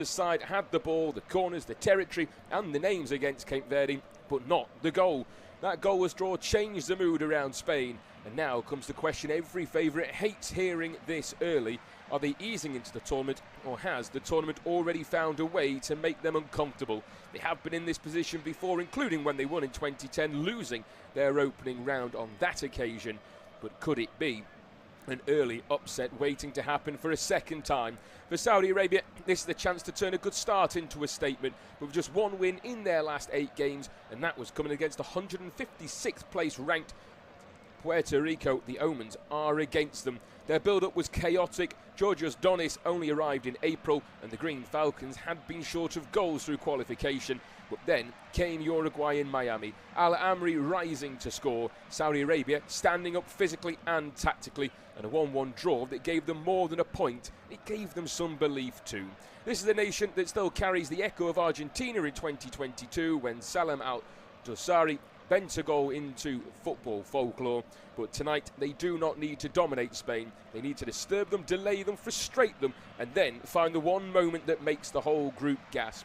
The side had the ball, the corners, the territory and the names against Cape Verde, but not the goal. That goalless draw changed the mood around Spain, and now comes the question every favourite hates hearing this early. Are they easing into the tournament, or has the tournament already found a way to make them uncomfortable? They have been in this position before, including when they won in 2010, losing their opening round on that occasion. But could it be an early upset waiting to happen for a second time? For Saudi Arabia, this is the chance to turn a good start into a statement, with just one win in their last 8 games, and that was coming against 156th place ranked Puerto Rico. The omens are against them. Their build-up was chaotic. Georgios Donis only arrived in April, and the Green Falcons had been short of goals through qualification. But then came Uruguay in Miami. Al Amri rising to score. Saudi Arabia standing up physically and tactically, and a 1-1 draw that gave them more than a point. It gave them some belief too. This is a nation that still carries the echo of Argentina in 2022, when Salem Al-Dosari bent a goal into football folklore. But tonight they do not need to dominate Spain. They need to disturb them, delay them, frustrate them, and then find the one moment that makes the whole group gasp.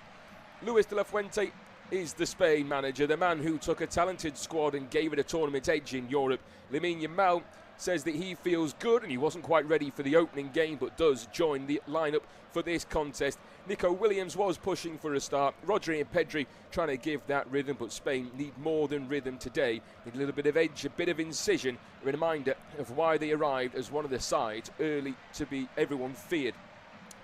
Luis de la Fuente is the Spain manager, the man who took a talented squad and gave it a tournament edge in Europe. Lamine Yamal says that he feels good, and he wasn't quite ready for the opening game, but does join the lineup for this contest. Nico Williams was pushing for a start. Rodri and Pedri trying to give that rhythm, but Spain need more than rhythm today. Need a little bit of edge, a bit of incision, a reminder of why they arrived as one of the sides early to be everyone feared.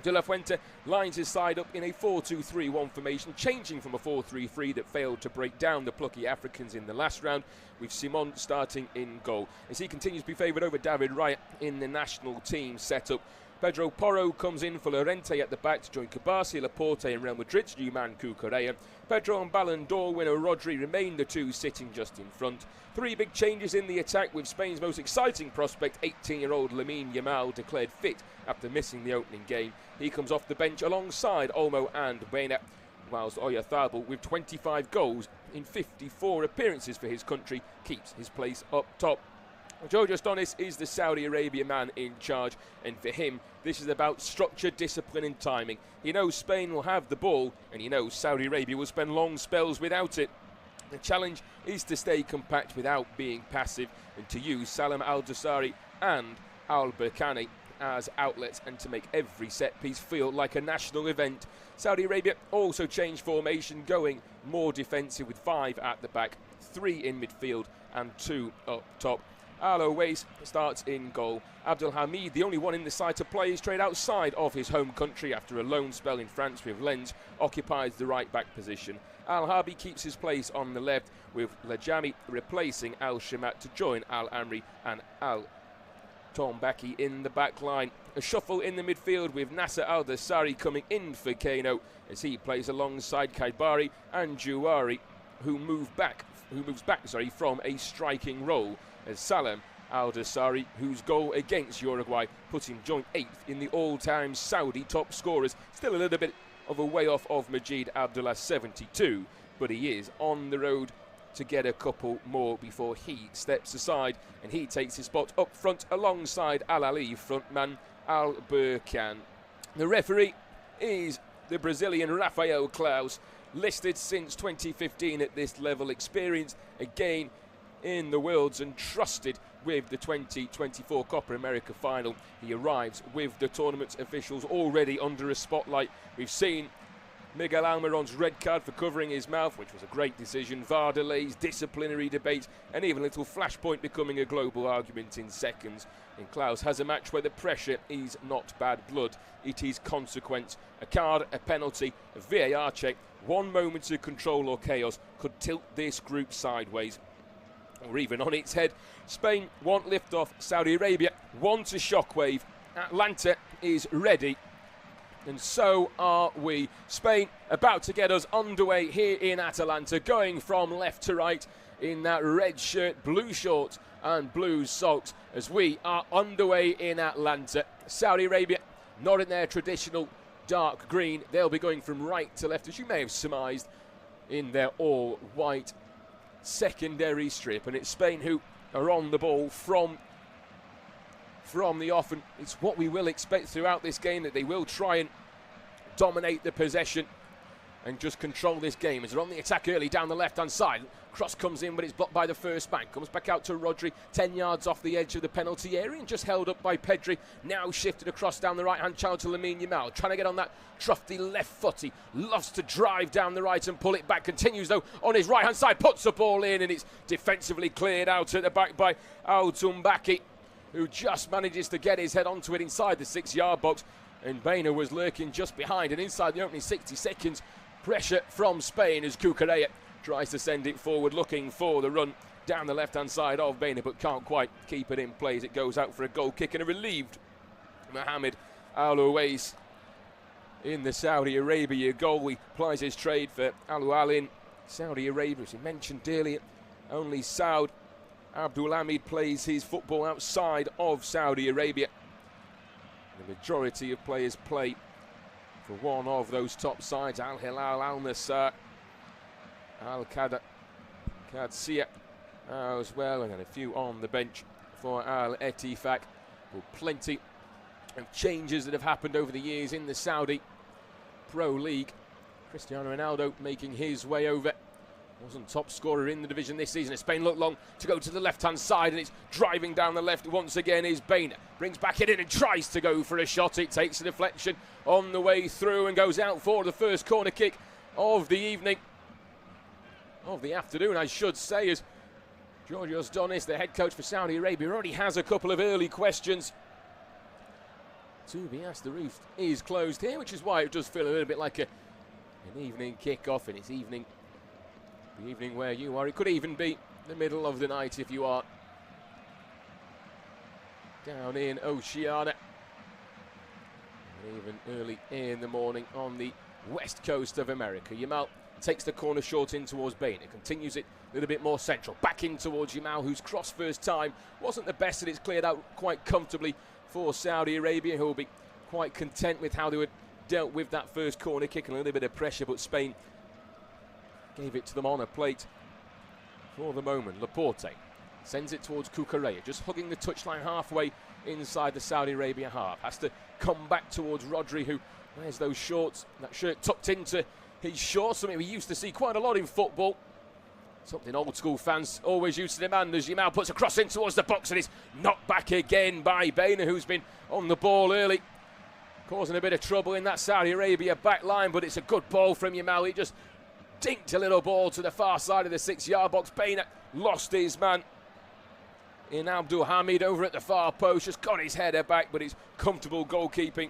De La Fuente lines his side up in a 4-2-3-1 formation, changing from a 4-3-3 that failed to break down the plucky Africans in the last round, with Simon starting in goal, as he continues to be favoured over David Raya in the national team setup. Pedro Porro comes in for Llorente at the back to join Cabasi, Laporte and Real Madrid's Juman Cucurella. Pedro and Ballon d'Or winner Rodri remain the two sitting just in front. 3 big changes in the attack, with Spain's most exciting prospect, 18-year-old Lamine Yamal, declared fit after missing the opening game. He comes off the bench alongside Olmo and Baena, whilst Oyarzabal, with 25 goals in 54 appearances for his country, keeps his place up top. Georgios Donis is the Saudi Arabia man in charge, and for him this is about structure, discipline and timing. He knows Spain will have the ball, and he knows Saudi Arabia will spend long spells without it. The challenge is to stay compact without being passive, and to use Salem Al-Dosari and Al-Berkane as outlets, and to make every set piece feel like a national event. Saudi Arabia also changed formation, going more defensive with 5 at the back, 3 in midfield and 2 up top. Alo Weiss starts in goal. Abdul Hamid, the only one in the side to play straight outside of his home country after a loan spell in France with Lens, occupies the right back position. Al Harbi keeps his place on the left, with Lajami replacing Al Shamat to join Al Amri and Al Tombaki in the back line. A shuffle in the midfield, with Nasser Al-Dosari coming in for Kano as he plays alongside Kaibari and Juari, who moves back from a striking role, as Salem Al-Dosari, whose goal against Uruguay put him joint 8th in the all-time Saudi top scorers. Still a little bit of a way off of Majid Abdullah 72, but he is on the road to get a couple more before he steps aside, and he takes his spot up front alongside Al Ali frontman Al Burkan. The referee is the Brazilian Rafael Klaus, listed since 2015 at this level, experienced again in the Worlds and trusted with the 2024 Copa America final. He arrives with the tournament's officials already under a spotlight. We've seen Miguel Almiron's red card for covering his mouth, which was a great decision, VAR delays, disciplinary debates, and even a little flashpoint becoming a global argument in seconds. And Klaus has a match where the pressure is not bad blood, it is consequence. A card, a penalty, a VAR check, one moment of control or chaos could tilt this group sideways, or even on its head. Spain want liftoff, Saudi Arabia want a shockwave. Atlanta is ready, and so are we. Spain about to get us underway here in Atalanta, going from left to right in that red shirt, blue shorts and blue socks, as we are underway in Atlanta. Saudi Arabia not in their traditional dark green. They'll be going from right to left, as you may have surmised, in their all white secondary strip, and it's Spain who are on the ball from the off, and it's what we will expect throughout this game, that they will try and dominate the possession and just control this game. As they're on the attack early down the left-hand side. Cross comes in, but it's blocked by the first man. Comes back out to Rodri, 10 yards off the edge of the penalty area and just held up by Pedri. Now shifted across down the right-hand channel to Lamine Yamal. Trying to get on that trusty left foot. He loves to drive down the right and pull it back. Continues, though, on his right-hand side. Puts the ball in, and it's defensively cleared out at the back by Al-Tumbaki, who just manages to get his head onto it inside the 6-yard box. And Baena was lurking just behind, and inside the opening 60 seconds, pressure from Spain as Cucurella tries to send it forward, looking for the run down the left-hand side of Baena, but can't quite keep it in play as it goes out for a goal kick. And a relieved Mohamed Al-Owais in the Saudi Arabia goal. He plies his trade for Al Ahly in Saudi Arabia. As he mentioned earlier, only Saud Abdulhamid plays his football outside of Saudi Arabia. The majority of players play for one of those top sides, Al Hilal, Al Nassr, Al Qadsiya as well, and then a few on the bench for Al Ettifaq. Well, plenty of changes that have happened over the years in the Saudi Pro League. Cristiano Ronaldo making his way over. Wasn't top scorer in the division this season. Spain look long to go to the left-hand side, and it's driving down the left once again is Baena. Brings back it in and tries to go for a shot. It takes a deflection on the way through and goes out for the first corner kick of the evening. Of the afternoon, I should say, as Georgios Donis, the head coach for Saudi Arabia, already has a couple of early questions to be asked. The roof is closed here, which is why it does feel a little bit like an evening kick-off, and it's evening, the evening where you are. It could even be the middle of the night if you are down in Oceania, and even early in the morning on the west coast of America. Yamal takes the corner short in towards Baena, continues it a little bit more central, back in towards Yamal, whose cross first time wasn't the best, and it's cleared out quite comfortably for Saudi Arabia, who will be quite content with how they were dealt with that first corner kick and a little bit of pressure, but Spain gave it to them on a plate for the moment. Laporte sends it towards Cucurella, just hugging the touchline halfway inside the Saudi Arabia half. Has to come back towards Rodri, who wears those shorts, that shirt tucked into his shorts, something we used to see quite a lot in football. Something old school fans always used to demand, as Yamal puts a cross in towards the box and is knocked back again by Baena, who's been on the ball early, causing a bit of trouble in that Saudi Arabia back line, but it's a good ball from Yamal. He just dinked a little ball to the far side of the 6-yard box. Baena lost his man in Abdulhamid over at the far post, just got his header back, but it's comfortable goalkeeping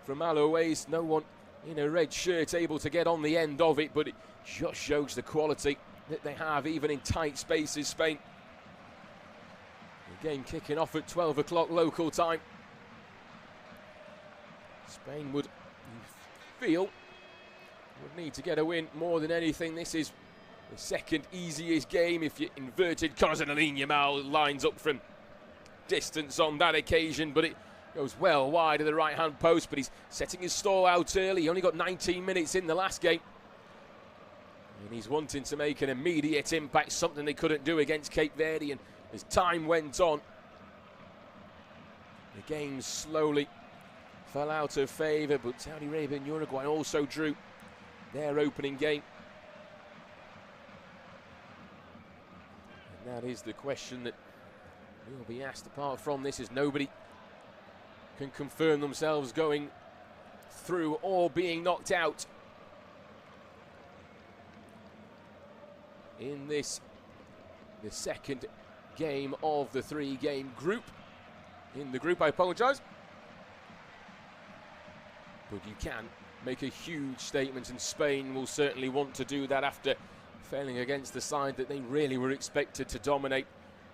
from Al-Owais. No one in a red shirt able to get on the end of it, but it just shows the quality that they have even in tight spaces, Spain. The game kicking off at 12 o'clock local time. Spain would need to get a win more than anything. This is the second easiest game if you're inverted. Lamine Yamal lines up from distance on that occasion, but it goes well wide of the right-hand post, but he's setting his stall out early. He only got 19 minutes in the last game, and he's wanting to make an immediate impact, something they couldn't do against Cape Verde. And as time went on, the game slowly fell out of favour, but Saudi Arabia and Uruguay also drew their opening game. And that is the question that will be asked apart from this, as nobody can confirm themselves going through or being knocked out in this, the second game of the 3-game group. In the group, I apologise. But you can make a huge statement, and Spain will certainly want to do that after failing against the side that they really were expected to dominate.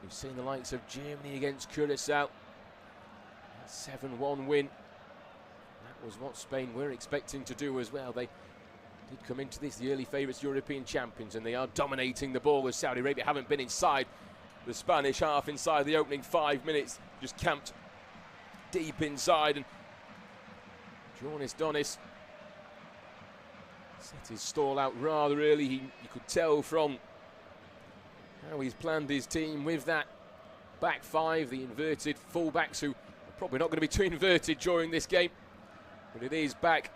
We've seen the likes of Germany against Curacao. 7-1 win. That was what Spain were expecting to do as well. They did come into this the early favourites, European champions, and they are dominating the ball, as Saudi Arabia haven't been inside the Spanish half inside the opening 5 minutes, just camped deep inside. And Georgios Donis set his stall out rather early. You could tell from how he's planned his team with that back five, the inverted fullbacks, who are probably not going to be too inverted during this game, but it is back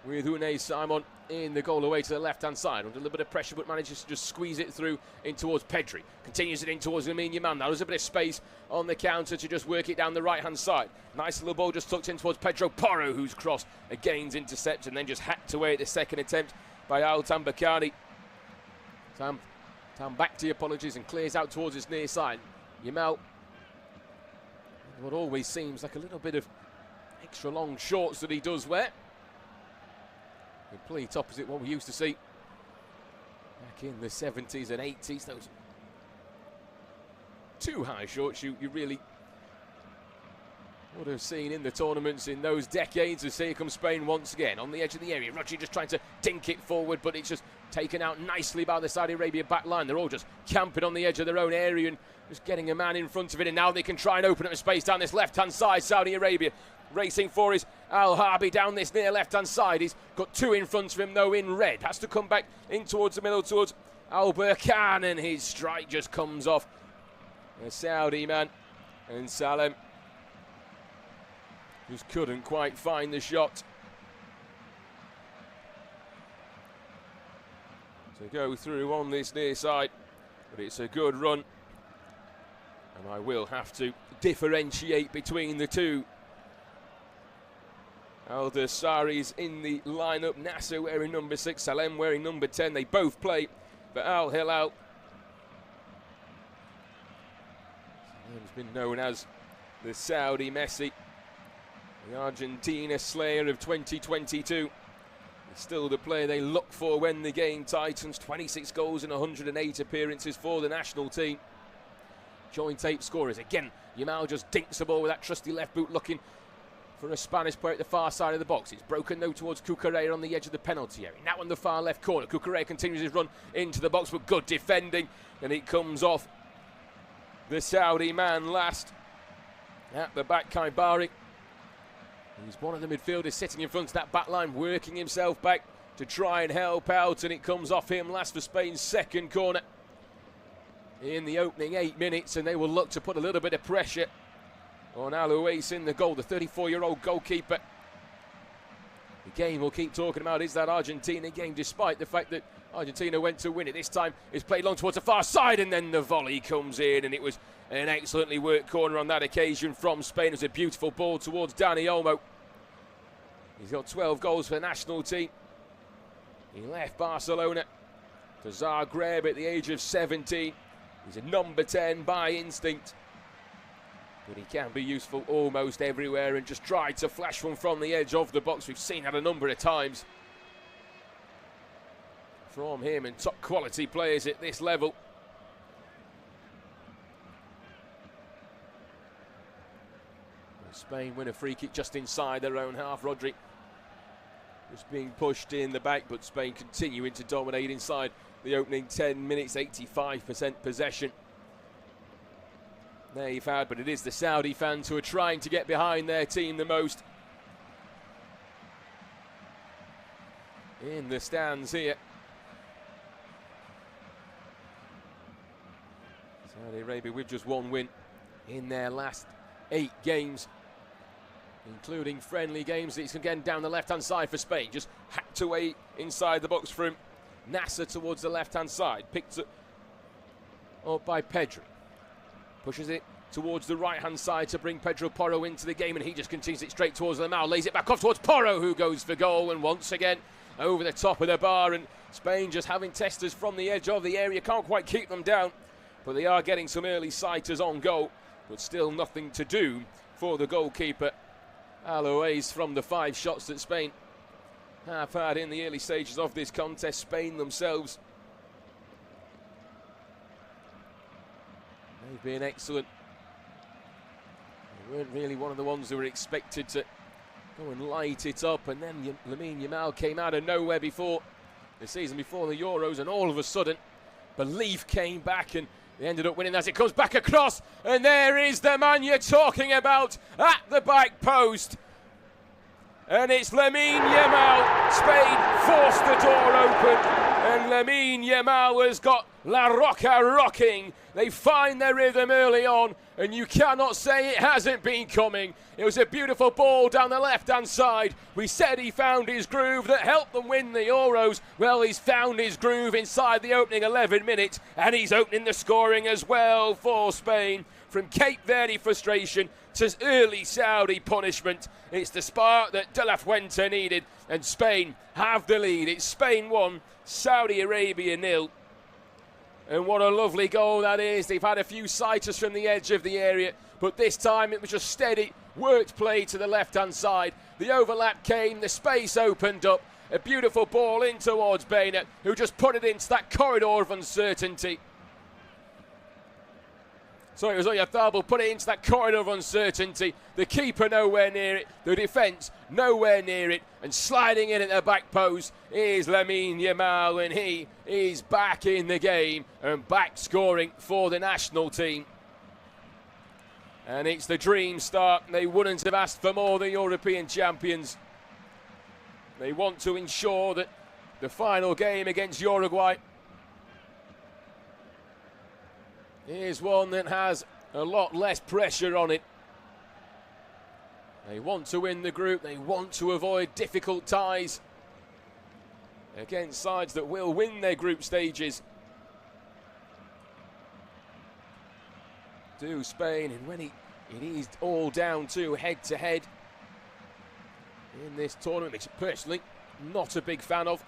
with Unai Simon in the goal away to the left-hand side. Under a little bit of pressure, but manages to just squeeze it through in towards Pedri. Continues it in towards Lamine Yamal. Now there's a bit of space on the counter to just work it down the right-hand side. Nice little ball just tucked in towards Pedro Porro, who's crossed, again's intercept, and then just hacked away at the second attempt by Altan Bakkali. Tambakti, apologies, and clears out towards his near side. Yamal, what always seems like a little bit of extra long shorts that he does wear. Complete opposite what we used to see back in the 70s and 80s. Those too high shorts you really would have seen in the tournaments in those decades. As here comes Spain once again on the edge of the area. Rodri just trying to dink it forward, but it's just taken out nicely by the Saudi Arabia back line. They're all just camping on the edge of their own area and just getting a man in front of it. And now they can try and open up a space down this left-hand side. Saudi Arabia racing for his Al-Harbi down this near left-hand side. He's got two in front of him, though, in red. Has to come back in towards the middle, towards Al-Burkan, and his strike just comes off the Saudi man. And Salem just couldn't quite find the shot to go through on this near side. But it's a good run. And I will have to differentiate between the two. Al-Dosari's in the lineup. Nasser wearing number 6, Salem wearing number 10. They both play for Al Hilal. Salem's been known as the Saudi Messi, the Argentina slayer of 2022. He's still the player they look for when the game tightens. 26 goals and 108 appearances for the national team. Joint 8 scorers. Again, Yamal just dinks the ball with that trusty left boot, looking for a Spanish player at the far side of the box. It's broken though towards Cucurella on the edge of the penalty area. Now on the far left corner, Cucurella continues his run into the box, but good defending, and it comes off the Saudi man last at the back. Kaibari, he's one of the midfielders sitting in front of that back line, working himself back to try and help out, and it comes off him last for Spain's second corner in the opening 8 minutes, and they will look to put a little bit of pressure on Alois in the goal, the 34-year-old goalkeeper. The game we'll keep talking about is that Argentina game, despite the fact that Argentina went to win it. This time it's played long towards the far side, and then the volley comes in, and it was an excellently worked corner on that occasion from Spain. It was a beautiful ball towards Dani Olmo. He's got 12 goals for the national team. He left Barcelona to Zagreb at the age of 17. He's a number 10 by instinct, but he can be useful almost everywhere, and just tried to flash one from the edge of the box. We've seen that a number of times from him and top quality players at this level. Spain win a free kick just inside their own half. Rodri just being pushed in the back, but Spain continuing to dominate inside the opening 10 minutes, 85% possession they've had, but it is the Saudi fans who are trying to get behind their team the most in the stands here. Saudi Arabia with just one win in their last 8 games, including friendly games. It's again down the left-hand side for Spain, just hacked away inside the box from Nasser towards the left-hand side, picked up by Pedri. Pushes it towards the right-hand side to bring Pedro Porro into the game, and he just continues it straight towards Lamau, lays it back off towards Porro, who goes for goal, and once again over the top of the bar. And Spain just having testers from the edge of the area, can't quite keep them down, but they are getting some early sighters on goal, but still nothing to do for the goalkeeper Alois from the 5 shots that Spain have had in the early stages of this contest. Spain themselves, they've been excellent. They weren't really one of the ones who were expected to go and light it up, and then Lamine Yamal came out of nowhere before the season, before the Euros, and all of a sudden belief came back, and they ended up winning as it comes back across, and there is the man you're talking about at the back post. And it's Lamine Yamal. Spain forced the door open, and Lamine Yamal has got La Roca rocking. They find their rhythm early on, and you cannot say it hasn't been coming. It was a beautiful ball down the left-hand side. We said he found his groove that helped them win the Euros. Well, he's found his groove inside the opening 11 minutes, and he's opening the scoring as well for Spain. From Cape Verde frustration to early Saudi punishment, it's the spark that De La Fuente needed, and Spain have the lead. It's Spain 1, Saudi Arabia 0. And what a lovely goal that is. They've had a few sighters from the edge of the area, but this time it was just steady, worked play to the left-hand side. The overlap came, the space opened up. A beautiful ball in towards Bainer, who just put it into that corridor of uncertainty. Sorry, it was Oyarzabal, put it into that corridor of uncertainty. The keeper nowhere near it, the defence nowhere near it, and sliding in at the back post is Lamine Yamal, and he is back in the game and back scoring for the national team. And it's the dream start. They wouldn't have asked for more, the European champions. They want to ensure that the final game against Uruguay is one that has a lot less pressure on it. They want to win the group. They want to avoid difficult ties against sides that will win their group stages. To Spain, and when it is all down to head-to-head in this tournament, which personally not a big fan of.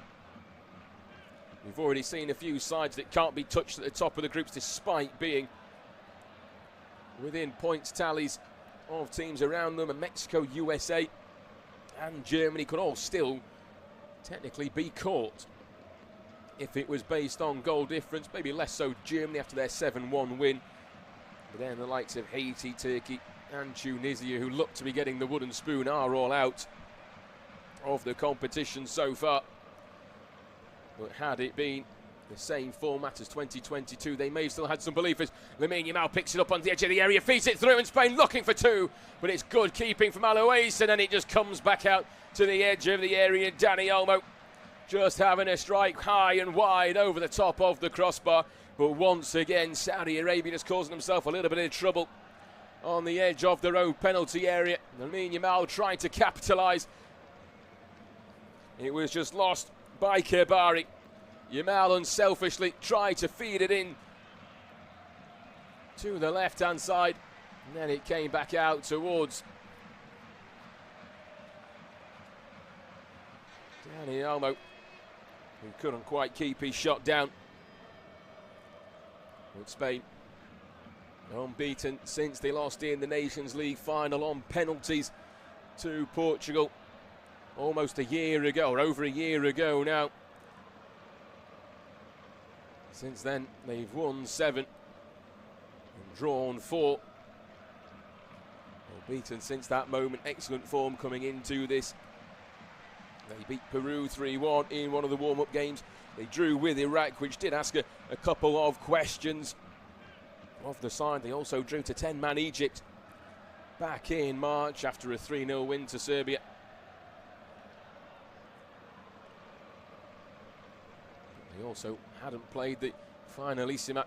We've already seen a few sides that can't be touched at the top of the groups despite being within points tallies of teams around them, and Mexico, USA and Germany could all still technically be caught if it was based on goal difference. Maybe less so Germany after their 7-1 win, but then the likes of Haiti, Turkey and Tunisia, who look to be getting the wooden spoon, are all out of the competition so far. But had it been the same format as 2022, they may have still had some believers. Lamine Yamal picks it up on the edge of the area, feeds it through, and Spain looking for two, but it's good keeping from Alois, and then it just comes back out to the edge of the area. Dani Olmo just having a strike high and wide over the top of the crossbar, but once again Saudi Arabia just causing themselves a little bit of trouble on the edge of their own penalty area. Lamine Yamal trying to capitalise. It was just lost by Kebari. Yamal unselfishly tried to feed it in to the left-hand side, and then it came back out towards Dani Olmo, who couldn't quite keep his shot down. But Spain unbeaten since they lost in the Nations League final on penalties to Portugal almost a year ago, or over a year ago now. Since then, they've won 7 and drawn 4. Unbeaten since that moment. Excellent form coming into this. They beat Peru 3-1 in one of the warm-up games. They drew with Iraq, which did ask a couple of questions of the side. They also drew to 10-man Egypt back in March after a 3-0 win to Serbia. They also hadn't played the finalissima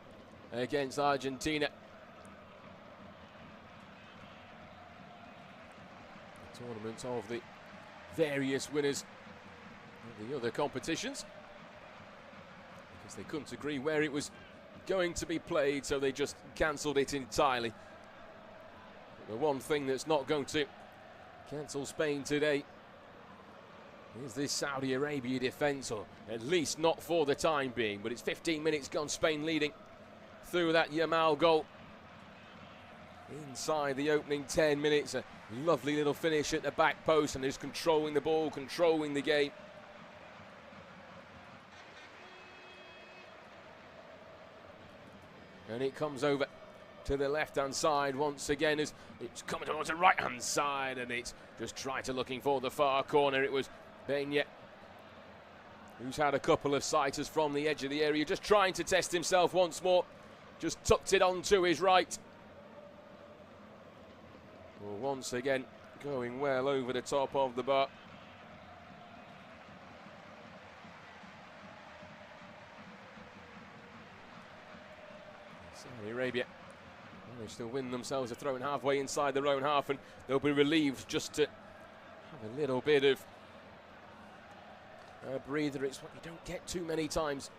against Argentina. The tournament of the various winners of the other competitions, because they couldn't agree where it was going to be played, so they just cancelled it entirely. But the one thing that's not going to cancel Spain today is this Saudi Arabia defence, or at least not for the time being. But it's 15 minutes gone, Spain leading through that Yamal goal inside the opening 10 minutes. A lovely little finish at the back post, and just controlling the ball, controlling the game. And it comes over to the left-hand side once again as it's coming towards the right-hand side, and it's just trying to looking for the far corner. It was Bainer, who's had a couple of sighters from the edge of the area, just trying to test himself once more. Just tucked it onto his right. Well, once again, going well over the top of the bar. Saudi Arabia managed to win themselves a throw-in halfway inside their own half, and they'll be relieved just to have a little bit of a breather. It's what you don't get too many times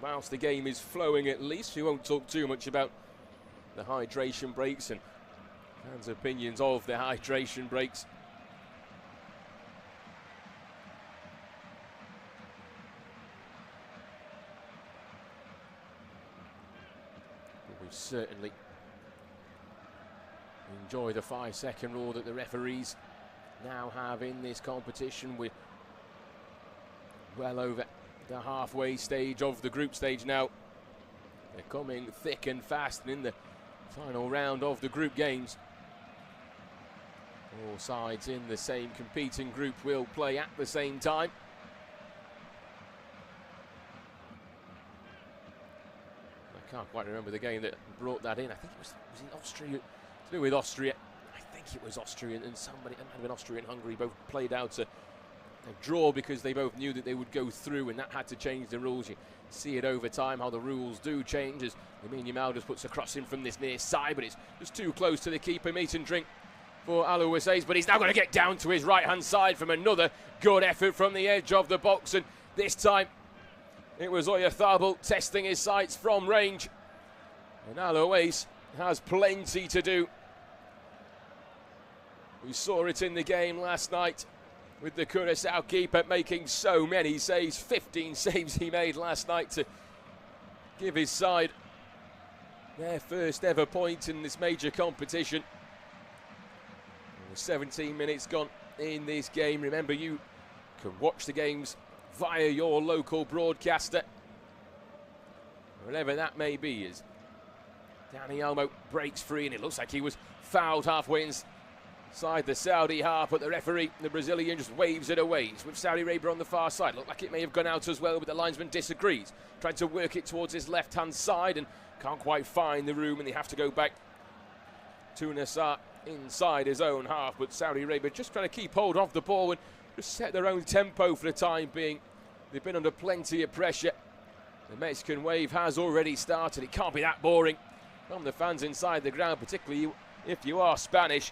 whilst the game is flowing, at least. We won't talk too much about the hydration breaks and fans' opinions of the hydration breaks. But we've certainly enjoyed the 5-second rule that the referees now have in this competition. We're well over the halfway stage of the group stage now. They're coming thick and fast, and in the final round of the group games, all sides in the same competing group will play at the same time. I can't quite remember the game that brought that in. I think it was it Austria, to do with Austria. I think it was Austria and somebody, it might have been Austria and Hungary, both played out a draw because they both knew that they would go through, and that had to change the rules. You see it over time how the rules do change as Lamine Yamal just puts a cross in from this near side, but it's just too close to the keeper. Meat and drink for Aloisses, but he's now going to get down to his right hand side from another good effort from the edge of the box, and this time it was Oyarzabal testing his sights from range, and Alois has plenty to do. We saw it in the game last night with the Curaçao keeper making so many saves. 15 saves he made last night to give his side their first ever point in this major competition. 17 minutes gone in this game. Remember, you can watch the games via your local broadcaster, wherever that may be, as Dani Olmo breaks free, and it looks like he was fouled halfway inside the Saudi half, but the referee, the Brazilian, just waves it away. It's with Saudi Arabia on the far side. Looked like it may have gone out as well, but the linesman disagrees. Trying to work it towards his left-hand side and can't quite find the room, and they have to go back to Nassar inside his own half. But Saudi Arabia just trying to keep hold of the ball and just set their own tempo for the time being. They've been under plenty of pressure. The Mexican wave has already started. It can't be that boring from the fans inside the ground, particularly if you are Spanish.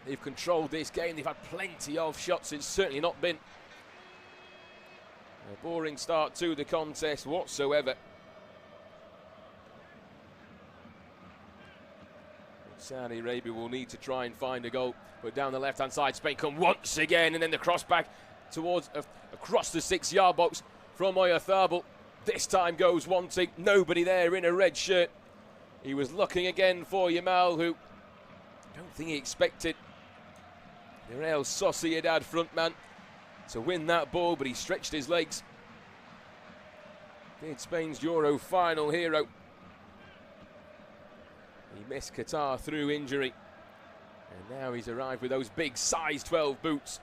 They've controlled this game. They've had plenty of shots. It's certainly not been a boring start to the contest whatsoever. Saudi Arabia will need to try and find a goal, but down the left-hand side, Spain come once again, and then the cross back towards across the 6-yard box from Oyarzabal. This time goes wanting. Nobody there in a red shirt. He was looking again for Yamal, who I don't think he expected the Real Sociedad frontman to win that ball, but he stretched his legs. Did Spain's Euro final hero. He missed Qatar through injury, and now he's arrived with those big size 12 boots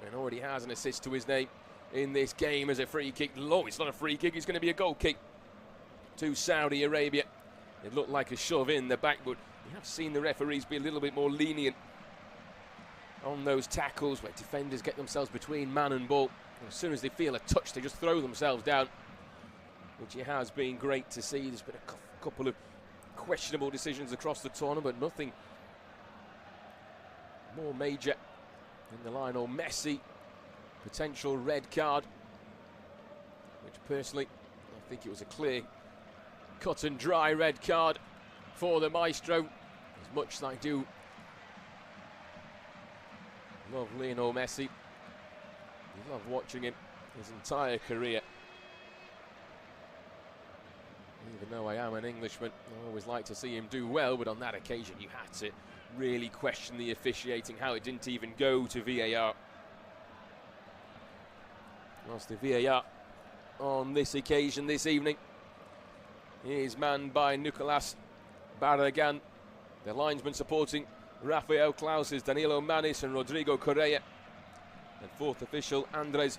and already has an assist to his name in this game as a free kick. Oh, it's not a free kick, it's going to be a goal kick to Saudi Arabia. It looked like a shove in the back, but we have seen the referees be a little bit more lenient on those tackles where defenders get themselves between man and ball. And as soon as they feel a touch, they just throw themselves down, which it has been great to see. There's been a couple of questionable decisions across the tournament, but nothing more major in the Lionel Messi potential red card, which personally I think it was a clear cut and dry red card for the Maestro. As much as I do love Lionel Messi, I love watching him his entire career. Even though I am an Englishman, I always like to see him do well, but on that occasion you had to really question the officiating, how it didn't even go to VAR. Whilst the VAR on this occasion this evening is manned by Nicolas Barragan, the linesman supporting Rafael Clauses, Danilo Manis and Rodrigo Correa, and fourth official Andres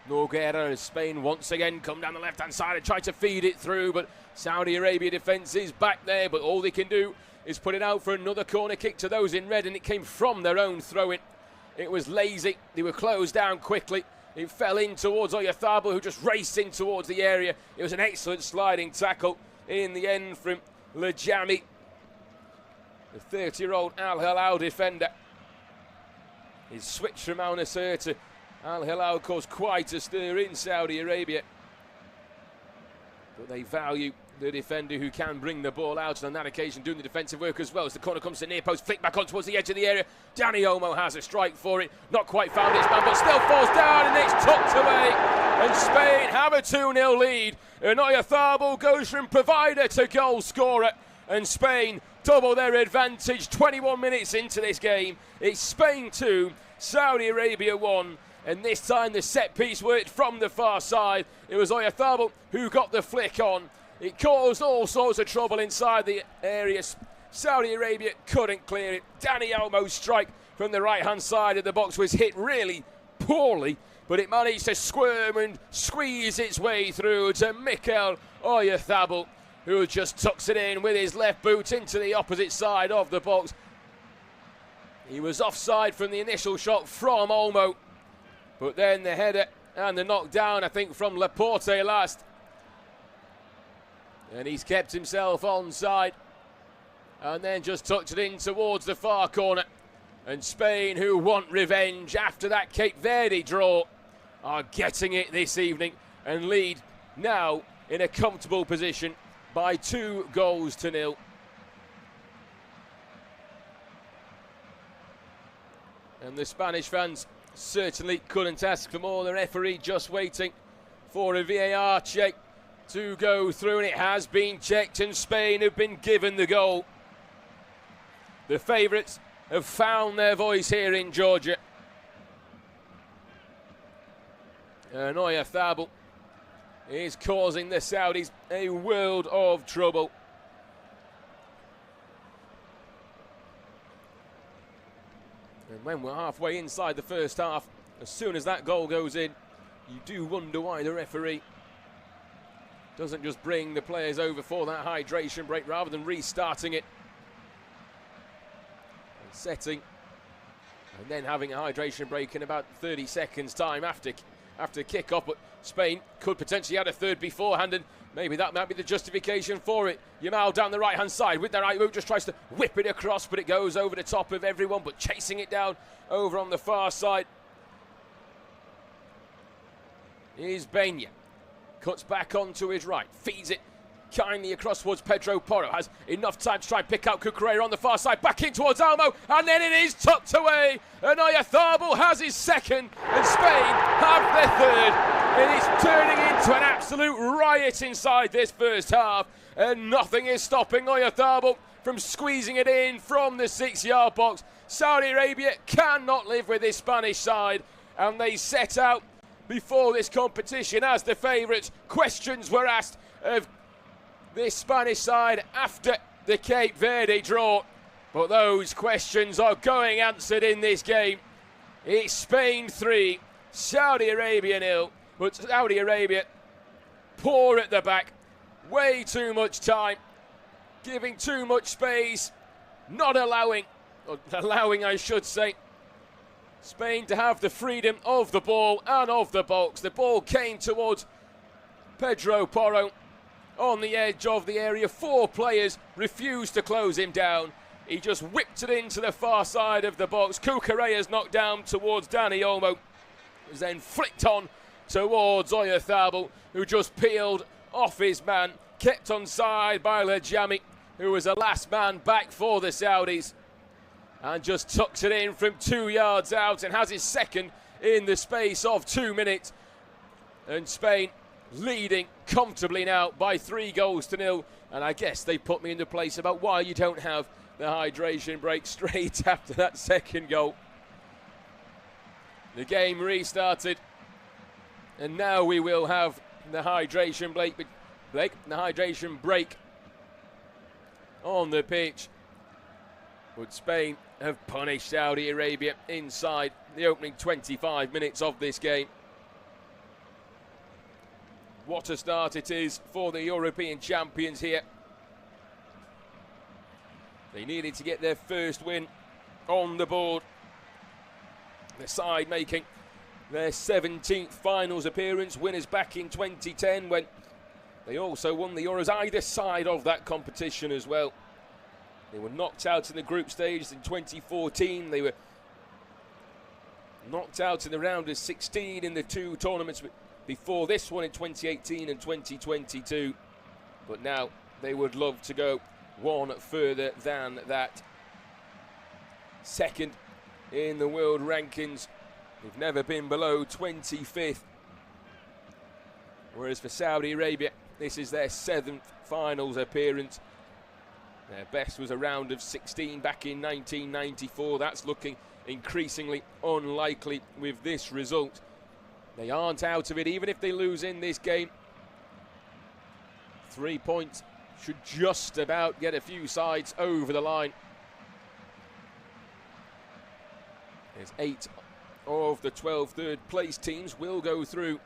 Nogueira, as Spain once again come down the left-hand side and try to feed it through, but Saudi Arabia defence is back there, but all they can do is put it out for another corner kick to those in red, and it came from their own throw-in. It was lazy. They were closed down quickly. It fell in towards Oyarzabal, who just raced in towards the area. It was an excellent sliding tackle in the end from Lajami, the 30-year-old Al Hilal defender. His switch from Al Nassr to Al Hilal caused quite a stir in Saudi Arabia. But they value the defender who can bring the ball out, and on that occasion doing the defensive work as well. As the corner comes to near post, flick back on towards the edge of the area. Dani Olmo has a strike for it. Not quite found its man, but still falls down, and it's tucked away. And Spain have a 2-0 lead. And Oyarzabal goes from provider to goal scorer. And Spain double their advantage 21 minutes into this game. It's Spain 2, Saudi Arabia 1. And this time the set piece worked from the far side. It was Oyarzabal who got the flick on. It caused all sorts of trouble inside the area. Saudi Arabia couldn't clear it. Dani Olmo's strike from the right-hand side of the box was hit really poorly, but it managed to squirm and squeeze its way through to Mikel Oyarzabal, who just tucks it in with his left boot into the opposite side of the box. He was offside from the initial shot from Olmo, but then the header and the knockdown, I think, from Laporte last. And he's kept himself onside and then just tucked it in towards the far corner. And Spain, who want revenge after that Cape Verde draw, are getting it this evening and lead now in a comfortable position by 2-0. And the Spanish fans certainly couldn't ask for more. The referee just waiting for a VAR check to go through, and it has been checked, and Spain have been given the goal. The favourites have found their voice here in Georgia. And Oyarzabal is causing the Saudis a world of trouble. And when we're halfway inside the first half, as soon as that goal goes in, you do wonder why the referee doesn't just bring the players over for that hydration break rather than restarting it and setting and then having a hydration break in about 30 seconds time after kick-off. But Spain could potentially add a third beforehand, and maybe that might be the justification for it. Yamal down the right-hand side with the right boot, just tries to whip it across, but it goes over the top of everyone, but chasing it down over on the far side is Benya. Cuts back onto his right, feeds it kindly across towards Pedro Porro. Has enough time to try and pick out Cucurella on the far side, back in towards Olmo, and then it is tucked away. And Oyarzabal has his second, and Spain have their third. It is turning into an absolute riot inside this first half, and nothing is stopping Oyarzabal from squeezing it in from the 6-yard box. Saudi Arabia cannot live with this Spanish side, and they set out before this competition as the favourites. Questions were asked of this Spanish side after the Cape Verde draw, but those questions are going answered in this game. It's Spain 3, Saudi Arabia 0, but Saudi Arabia poor at the back, way too much time, giving too much space, not allowing I should say, Spain to have the freedom of the ball and of the box. The ball came towards Pedro Porro on the edge of the area. 4 players refused to close him down. He just whipped it into the far side of the box. Cucurella's knocked down towards Dani Olmo. It was then flicked on towards Oyarzabal, who just peeled off his man, kept onside by Lajami, who was the last man back for the Saudis, and just tucks it in from 2 yards out and has his second in the space of 2 minutes. And Spain leading comfortably now by 3-0. And I guess they put me into place about why you don't have the hydration break straight after that second goal. The game restarted, and now we will have the hydration break, the hydration break on the pitch. But Spain have punished Saudi Arabia inside the opening 25 minutes of this game. What a start it is for the European champions here. They needed to get their first win on the board. The side making their 17th finals appearance, winners back in 2010 when they also won the Euros either side of that competition as well. They were knocked out in the group stage in 2014. They were knocked out in the round of 16 in the two tournaments before this one in 2018 and 2022. But now they would love to go one further than that. Second in the world rankings. They've never been below 25th. Whereas for Saudi Arabia, this is their 7th finals appearance. Their best was a round of 16 back in 1994. That's looking increasingly unlikely with this result. They aren't out of it, even if they lose in this game. 3 points should just about get a few sides over the line. There's 8 of the 12 third-place teams will go through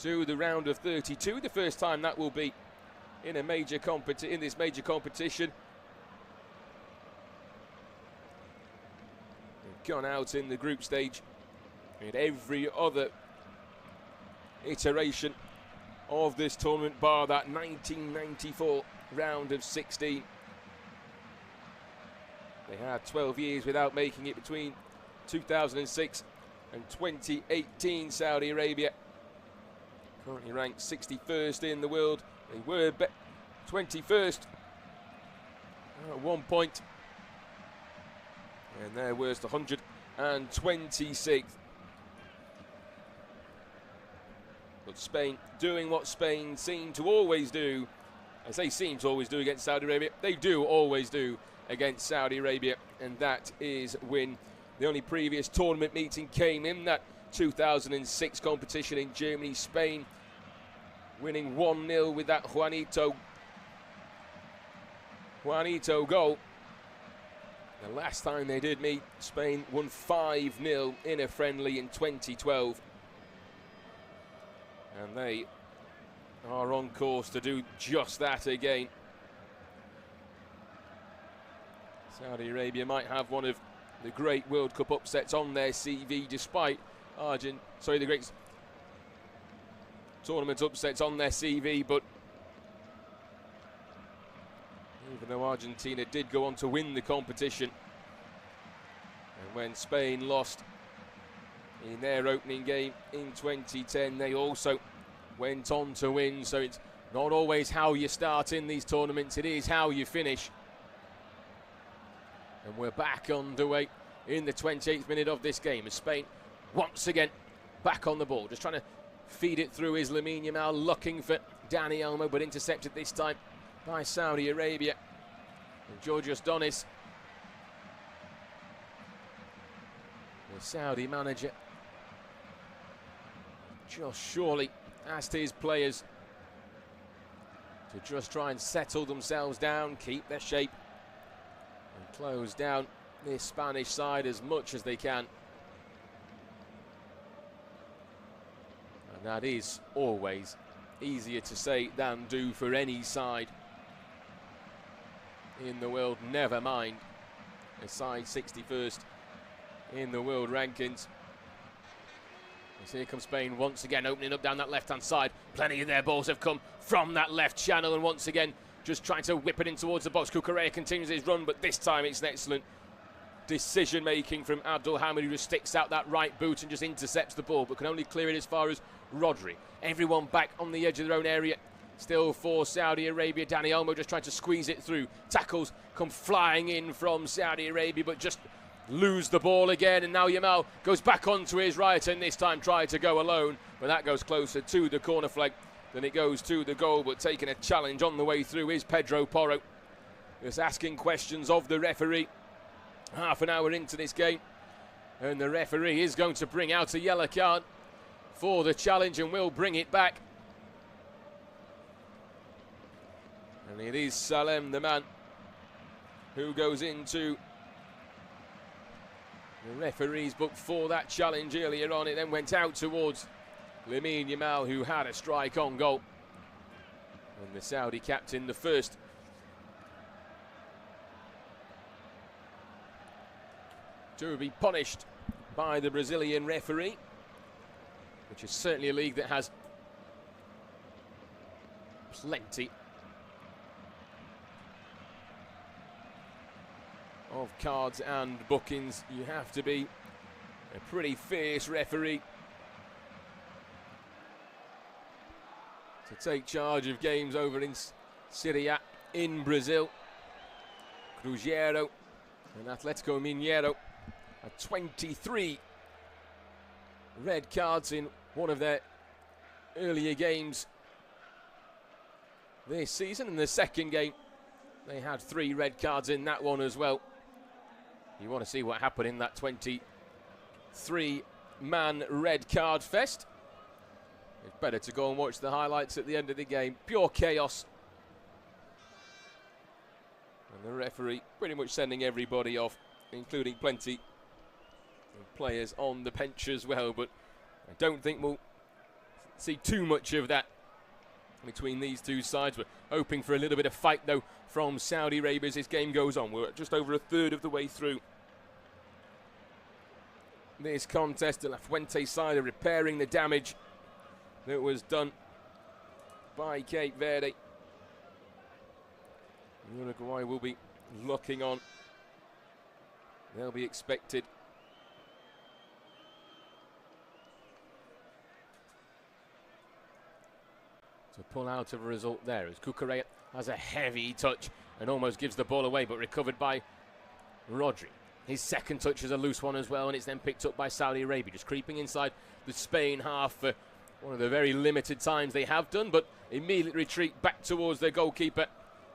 to the round of 32. The first time that will be in a major in this major competition. They've gone out in the group stage in every other iteration of this tournament, bar that 1994 round of 16. They had 12 years without making it between 2006 and 2018. Saudi Arabia currently ranked 61st in the world. They were 21st at 1 point, and their worst 126th. But Spain doing what Spain seem to always do. I say seem to always do against Saudi Arabia. They do always do against Saudi Arabia, and that is win. The only previous tournament meeting came in that 2006 competition in Germany, Spain, winning 1-0 with that Juanito goal. The last time they did meet, Spain won 5-0 in a friendly in 2012. And they are on course to do just that again. Saudi Arabia might have one of the great World Cup upsets on their CV, despite the great tournament upsets on their CV, but even though Argentina did go on to win the competition, and when Spain lost in their opening game in 2010, they also went on to win. So it's not always how you start in these tournaments, it is how you finish. And we're back underway in the 28th minute of this game as Spain once again back on the ball, just trying to feed it through is Lamine Yamal, looking for Dani Olmo, but intercepted this time by Saudi Arabia. And Georgios Donis, the Saudi manager, just surely asked his players to just try and settle themselves down, keep their shape, and close down this Spanish side as much as they can. And that is always easier to say than do for any side in the world, never mind a side 61st in the world rankings. So here comes Spain once again, opening up down that left-hand side. Plenty of their balls have come from that left channel, and once again just trying to whip it in towards the box. Cucurella continues his run, but this time it's an excellent decision-making from Abdelhamid, who just sticks out that right boot and just intercepts the ball, but can only clear it as far as Rodri. Everyone back on the edge of their own area. Still for Saudi Arabia. Dani Olmo just trying to squeeze it through. Tackles come flying in from Saudi Arabia, but just lose the ball again. And now Yamal goes back onto his right, and this time tried to go alone, but that goes closer to the corner flag than it goes to the goal. But taking a challenge on the way through is Pedro Porro, just asking questions of the referee. Half an hour into this game, and the referee is going to bring out a yellow card for the challenge and will bring it back. And it is Salem, the man, who goes into the referee's book for that challenge earlier on. It then went out towards Lamine Yamal, who had a strike on goal. And the Saudi captain, the first to be punished by the Brazilian referee, which is certainly a league that has plenty of cards and bookings. You have to be a pretty fierce referee to take charge of games over in Serie A in Brazil. Cruzeiro and Atletico Mineiro had 23 red cards in one of their earlier games this season. In the second game, they had 3 red cards in that one as well. You want to see what happened in that 23-man red card fest. It's better to go and watch the highlights at the end of the game. Pure chaos. And the referee pretty much sending everybody off, including plenty of players on the bench as well. But I don't think we'll see too much of that between these two sides. We're hoping for a little bit of fight, though, from Saudi Arabia as this game goes on. We're just over a third of the way through this contest. The La Fuente side are repairing the damage that was done by Cape Verde. Uruguay will be looking on. They'll be expected to pull out of a result there, as Cucurella has a heavy touch and almost gives the ball away, but recovered by Rodri. His second touch is a loose one as well, and it's then picked up by Saudi Arabia, just creeping inside the Spain half for one of the very limited times they have done, but immediately retreat back towards their goalkeeper,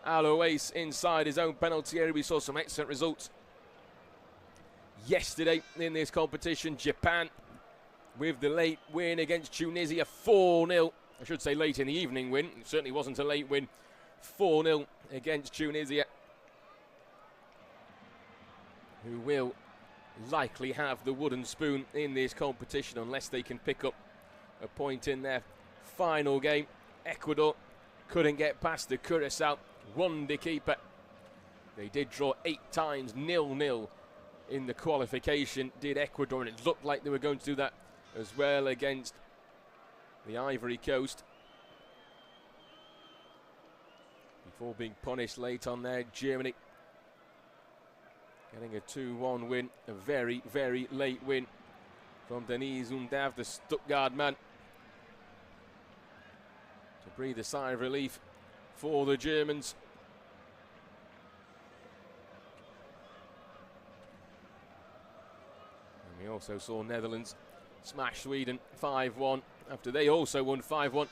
Alois, inside his own penalty area. We saw some excellent results yesterday in this competition. Japan with the late win against Tunisia, 4-0. I should say late in the evening win. It certainly wasn't a late win. 4-0 against Tunisia, who will likely have the wooden spoon in this competition unless they can pick up a point in their final game. Ecuador couldn't get past the Curacao one-day keeper. They did draw 8 times 0-0 in the qualification, did Ecuador, and it looked like they were going to do that as well against the Ivory Coast before being punished late on there. Germany getting a 2-1 win, a very, very late win from Denis Undav, the Stuttgart man, to breathe a sigh of relief for the Germans. And we also saw Netherlands smash Sweden 5-1 after they also won 5-1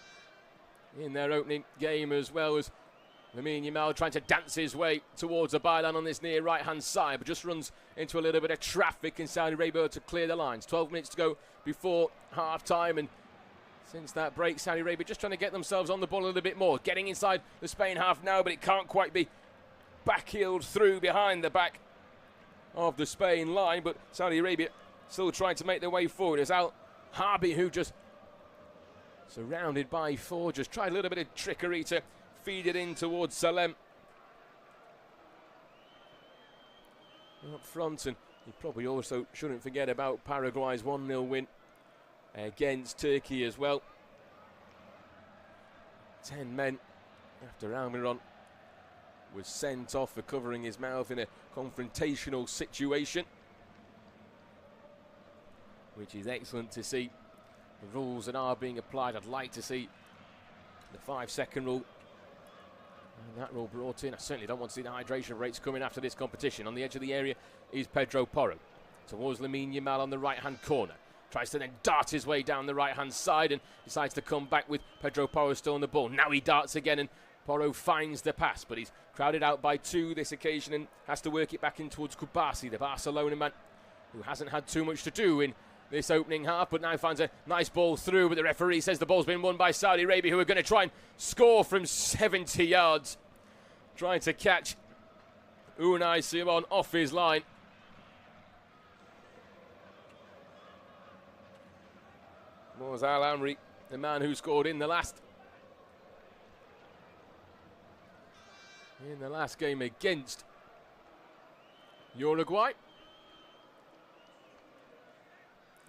in their opening game, as well as Lamine Yamal trying to dance his way towards a byline on this near right-hand side, but just runs into a little bit of traffic in Saudi Arabia to clear the lines. 12 minutes to go before half-time, and since that break, Saudi Arabia just trying to get themselves on the ball a little bit more. Getting inside the Spain half now, but it can't quite be backheeled through behind the back of the Spain line, but Saudi Arabia still trying to make their way forward. As Al Harbi, who just surrounded by 4, just tried a little bit of trickery to feed it in towards Salem up front. And you probably also shouldn't forget about Paraguay's 1-0 win against Turkey as well. 10 men after Almiron was sent off for covering his mouth in a confrontational situation, which is excellent to see. The rules that are being applied, I'd like to see the 5-second rule and that rule brought in. I certainly don't want to see the hydration rates coming after this competition. On the edge of the area is Pedro Porro towards Lamine Yamal on the right-hand corner. Tries to then dart his way down the right-hand side and decides to come back with Pedro Porro still on the ball. Now he darts again and Porro finds the pass, but he's crowded out by 2 this occasion and has to work it back in towards Kubasi, the Barcelona man, who hasn't had too much to do in this opening half, but now finds a nice ball through, but the referee says the ball's been won by Saudi Arabia, who are going to try and score from 70 yards. Trying to catch Unai Simon off his line. Was Al Amri, the man who scored in the last game against Uruguay.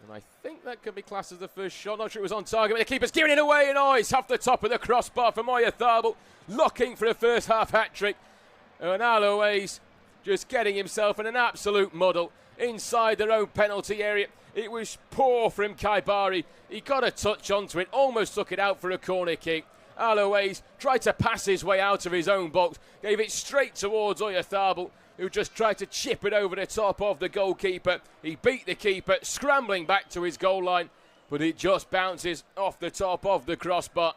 And I think that could be classed as the first shot. Not sure it was on target, but the keeper's giving it away, and it's off the top of the crossbar for Oyarzabal, looking for a first half hat-trick. And Alois just getting himself in an absolute muddle inside their own penalty area. It was poor from Kaibari. He got a touch onto it, almost took it out for a corner kick. Alois tried to pass his way out of his own box, gave it straight towards Oyarzabal, who just tried to chip it over the top of the goalkeeper. He beat the keeper, scrambling back to his goal line, but it just bounces off the top of the crossbar.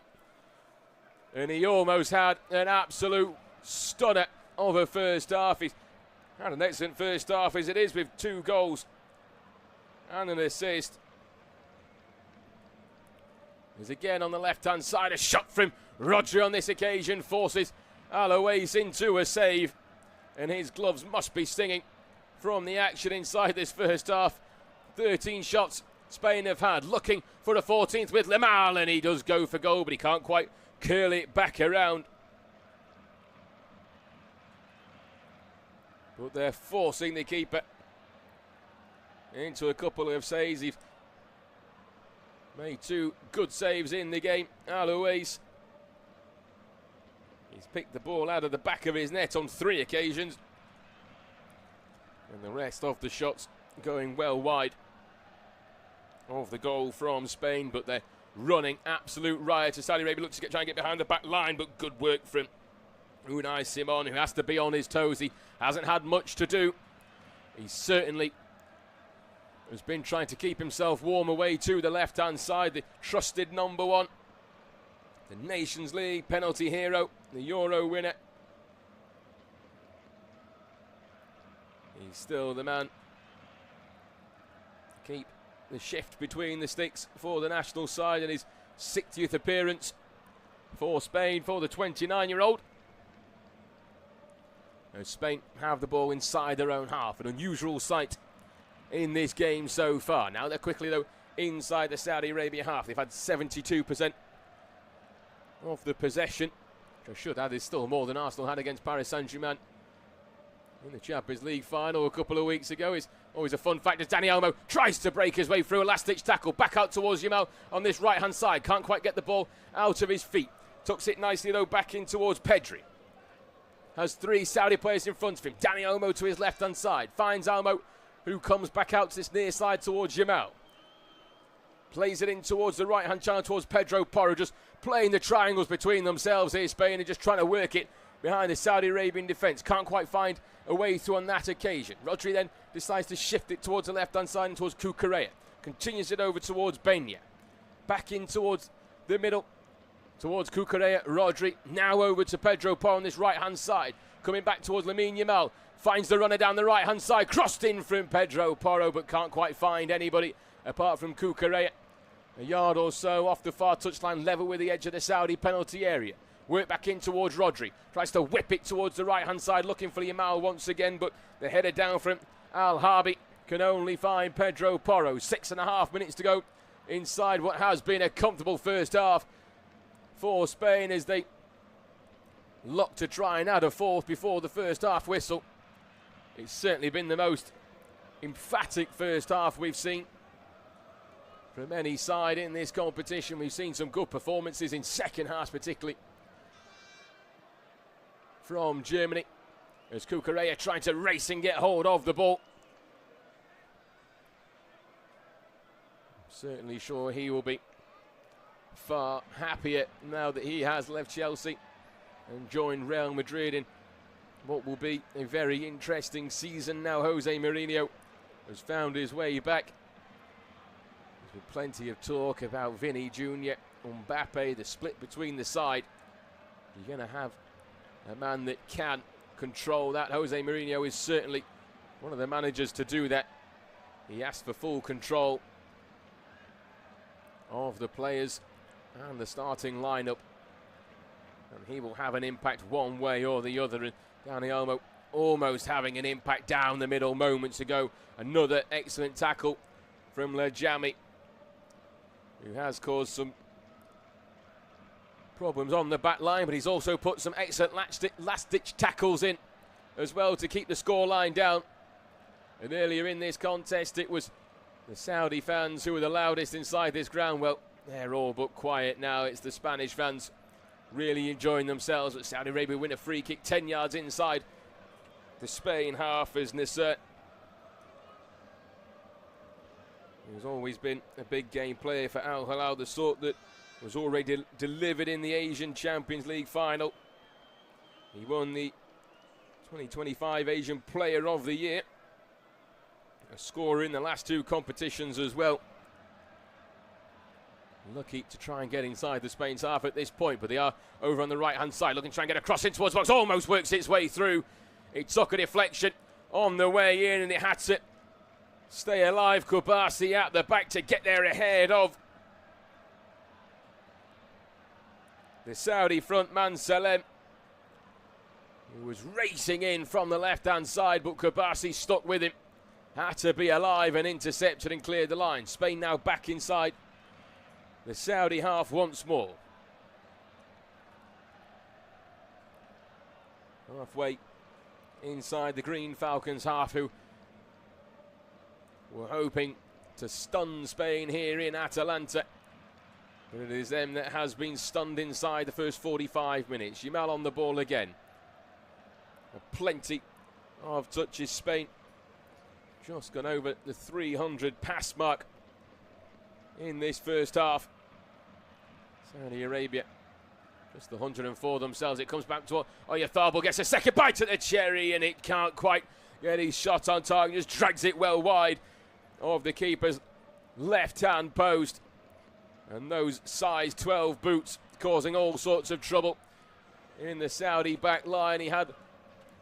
And he almost had an absolute stunner of a first half. He's had an excellent first half as it is, with 2 goals and an assist. There's again on the left-hand side a shot from Rodri on this occasion, forces Alois into a save. And his gloves must be stinging from the action inside this first half. 13 shots Spain have had, looking for a 14th with Limahl, and he does go for goal, but he can't quite curl it back around. But they're forcing the keeper into a couple of saves. He's made 2 good saves in the game. Alois, he's picked the ball out of the back of his net on 3 occasions. And the rest of the shots going well wide of the goal from Spain. But they're running absolute riot as Saudi Arabia looks to try and get behind the back line. But good work from Unai Simon, who has to be on his toes. He hasn't had much to do. He certainly has been trying to keep himself warm away to the left-hand side. The trusted number 1. The Nations League penalty hero, the Euro winner. He's still the man. Keep the shift between the sticks for the national side, and his 60th appearance for Spain for the 29-year-old. As Spain have the ball inside their own half, an unusual sight in this game so far. Now they're quickly, though, inside the Saudi Arabia half. They've had 72% of the possession, which I should add is still more than Arsenal had against Paris Saint-Germain in the Champions League final a couple of weeks ago. It's always a fun fact as Dani Olmo tries to break his way through a last-ditch tackle, back out towards Yamal on this right-hand side. Can't quite get the ball out of his feet. Tucks it nicely, though, back in towards Pedri. Has 3 Saudi players in front of him. Dani Olmo to his left-hand side. Finds Olmo, who comes back out to this near side towards Yamal. Plays it in towards the right-hand channel towards Pedro Porro, just playing the triangles between themselves here, Spain, and just trying to work it behind the Saudi Arabian defence. Can't quite find a way through on that occasion. Rodri then decides to shift it towards the left-hand side and towards Cucurella. Continues it over towards Benya. Back in towards the middle, towards Cucurella. Rodri now over to Pedro Porro on this right-hand side. Coming back towards Lamine Yamal. Finds the runner down the right-hand side. Crossed in from Pedro Porro, but can't quite find anybody apart from Cucurella. A yard or so off the far touchline, level with the edge of the Saudi penalty area. Work back in towards Rodri. Tries to whip it towards the right-hand side, looking for Yamal once again, but the header down from Al Harbi can only find Pedro Porro. 6.5 minutes to go inside what has been a comfortable first half for Spain as they look to try and add a 4th before the first half whistle. It's certainly been the most emphatic first half we've seen from any side in this competition. We've seen some good performances in second half, particularly from Germany, as Cucurella trying to race and get hold of the ball. Certainly sure he will be far happier now that he has left Chelsea and joined Real Madrid in what will be a very interesting season. Now Jose Mourinho has found his way back. There's been plenty of talk about Vinny Jr., Mbappe, the split between the side. You're going to have a man that can control that. Jose Mourinho is certainly one of the managers to do that. He asked for full control of the players and the starting lineup, and he will have an impact one way or the other. And Dani Olmo almost having an impact down the middle moments ago. Another excellent tackle from Lajami, who has caused some problems on the back line, but he's also put some excellent last-ditch tackles in as well to keep the scoreline down. And earlier in this contest, it was The Saudi fans, who are the loudest inside this ground, well, they're all but quiet now. It's the Spanish fans really enjoying themselves. But Saudi Arabia win a free kick 10 yards inside the Spain half as Nasser, who's always been a big game player for Al Hilal, the sort that was already delivered in the Asian Champions League final. He won the 2025 Asian Player of the Year, a scorer in the last two competitions as well. Lucky to try and get inside the Spain's half at this point, but they are over on the right-hand side, looking to try and get a cross in towards the box. Almost works its way through. It took a deflection on the way in, and it had to stay alive. Kubasi at the back to get there ahead of the Saudi front man, Salem, who was racing in from the left-hand side, but Kubasi stuck with him. Had to be alive and intercepted and cleared the line. Spain now back inside the Saudi half once more. Halfway inside the Green Falcons half, who were hoping to stun Spain here in Atalanta. But it is them that has been stunned inside the first 45 minutes. Yamal on the ball again. Plenty of touches. Spain just gone over the 300 pass mark in this first half. Saudi Arabia just the 104 themselves. It comes back to Oyarzabal, gets a second bite at the cherry, and it can't quite get his shot on target. Just drags it well wide of the keeper's left-hand post. And those size 12 boots causing all sorts of trouble in the Saudi back line. He had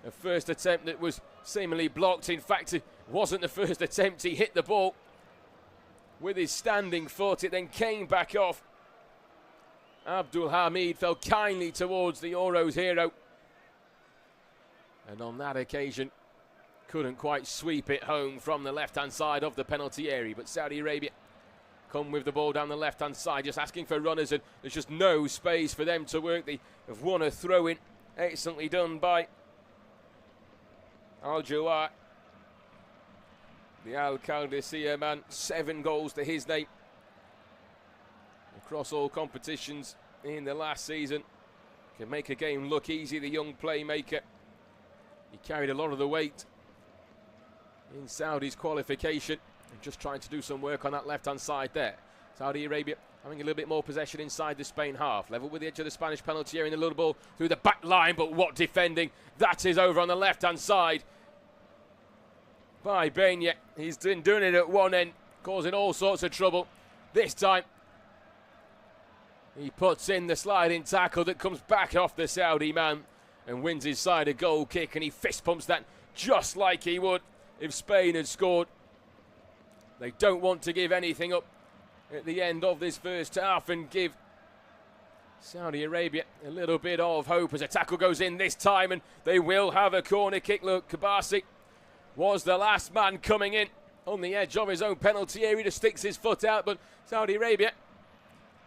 a first attempt that was seemingly blocked. In fact, it wasn't the first attempt. He hit the ball with his standing foot. It then came back off. Abdul Hamid fell kindly towards the Euros hero, and on that occasion couldn't quite sweep it home from the left-hand side of the penalty area. But Saudi Arabia come with the ball down the left-hand side, just asking for runners, and there's just no space for them to work. They have won a throw-in, excellently done by Al-Jawar, the Al-Qadisiyah man. 7 goals to his name across all competitions in the last season. Can make a game look easy, the young playmaker. He carried a lot of the weight in Saudi's qualification, and just trying to do some work on that left-hand side there. Saudi Arabia having a little bit more possession inside the Spain half. Level with the edge of the Spanish penalty area, in the little ball through the back line, but what defending. That is over on the left-hand side by Benya. He's been doing it at one end, causing all sorts of trouble. This time he puts in the sliding tackle that comes back off the Saudi man and wins his side a goal kick, and he fist pumps that just like he would if Spain had scored. They don't want to give anything up at the end of this first half and give Saudi Arabia a little bit of hope as a tackle goes in this time, and they will have a corner kick. Look, Kubasi was the last man coming in on the edge of his own penalty area, just sticks his foot out, but Saudi Arabia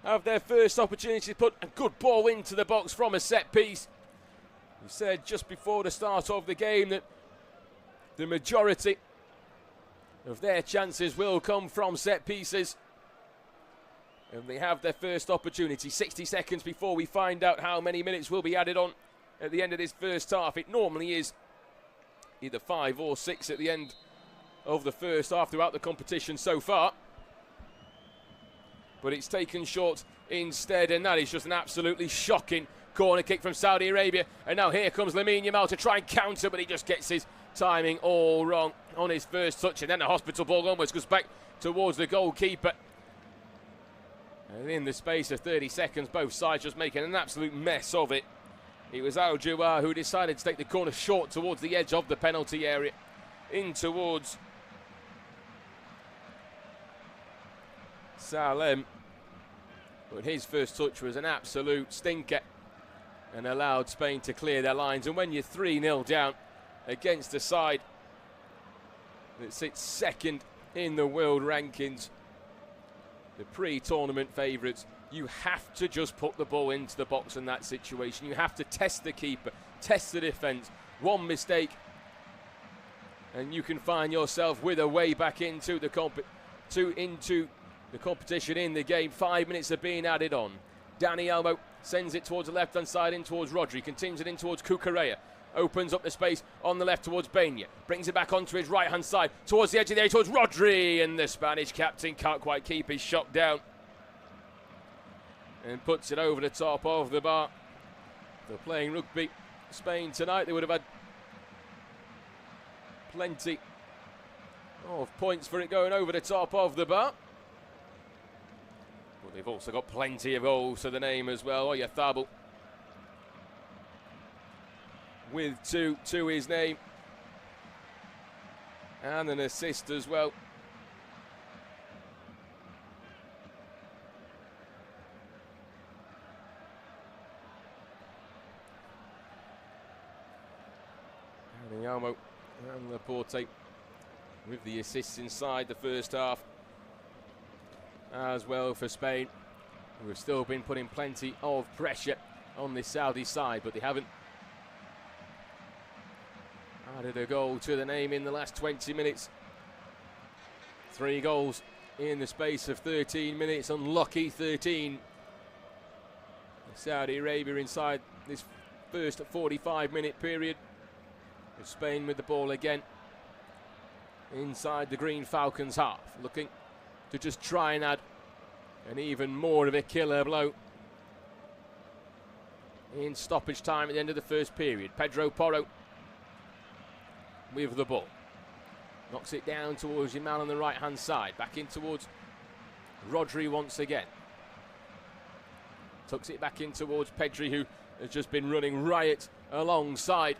have their first opportunity to put a good ball into the box from a set piece. We said just before the start of the game that the majority of their chances will come from set pieces, and they have their first opportunity. 60 seconds before we find out how many minutes will be added on at the end of this first half. It normally is either 5 or 6 at the end of the first half throughout the competition so far, but it's taken short instead, and that is just an absolutely shocking corner kick from Saudi Arabia. And now here comes Lamine Yamal to try and counter, but he just gets his timing all wrong on his first touch, and then the hospital ball almost goes back towards the goalkeeper. And in the space of 30 seconds, both sides just making an absolute mess of it. It was Al-Jawar who decided to take the corner short towards the edge of the penalty area, in towards Salem. But his first touch was an absolute stinker and allowed Spain to clear their lines. And when you're 3-0 down against a side that sits second in the world rankings, the pre-tournament favourites, you have to just put the ball into the box in that situation. You have to test the keeper, test the defence. One mistake and you can find yourself with a way back into the into the competition in the game. 5 minutes are being added on. Dani Olmo sends it towards the left-hand side, in towards Rodri. Continues it in towards Cucurella. Opens up the space on the left towards Baena. Brings it back onto his right-hand side, towards the edge of the area, towards Rodri. And the Spanish captain can't quite keep his shot down. And puts it over the top of the bar. If they're playing rugby Spain tonight, they would have had plenty of points for it going over the top of the bar. But they've also got plenty of goals to the name as well. Oyarzabal with 2 to his name. And an assist as well. Dani Olmo and Laporte with the assists inside the first half as well for Spain, who have still been putting plenty of pressure on the Saudi side, but they haven't added a goal to the name in the last 20 minutes. 3 goals in the space of 13 minutes, unlucky 13. Saudi Arabia inside this first 45-minute period. With Spain with the ball again inside the Green Falcons half, looking to just try and add an even more of a killer blow in stoppage time at the end of the first period. Pedro Porro with the ball, knocks it down towards your man on the right hand side, back in towards Rodri once again, tucks it back in towards Pedri, who has just been running riot alongside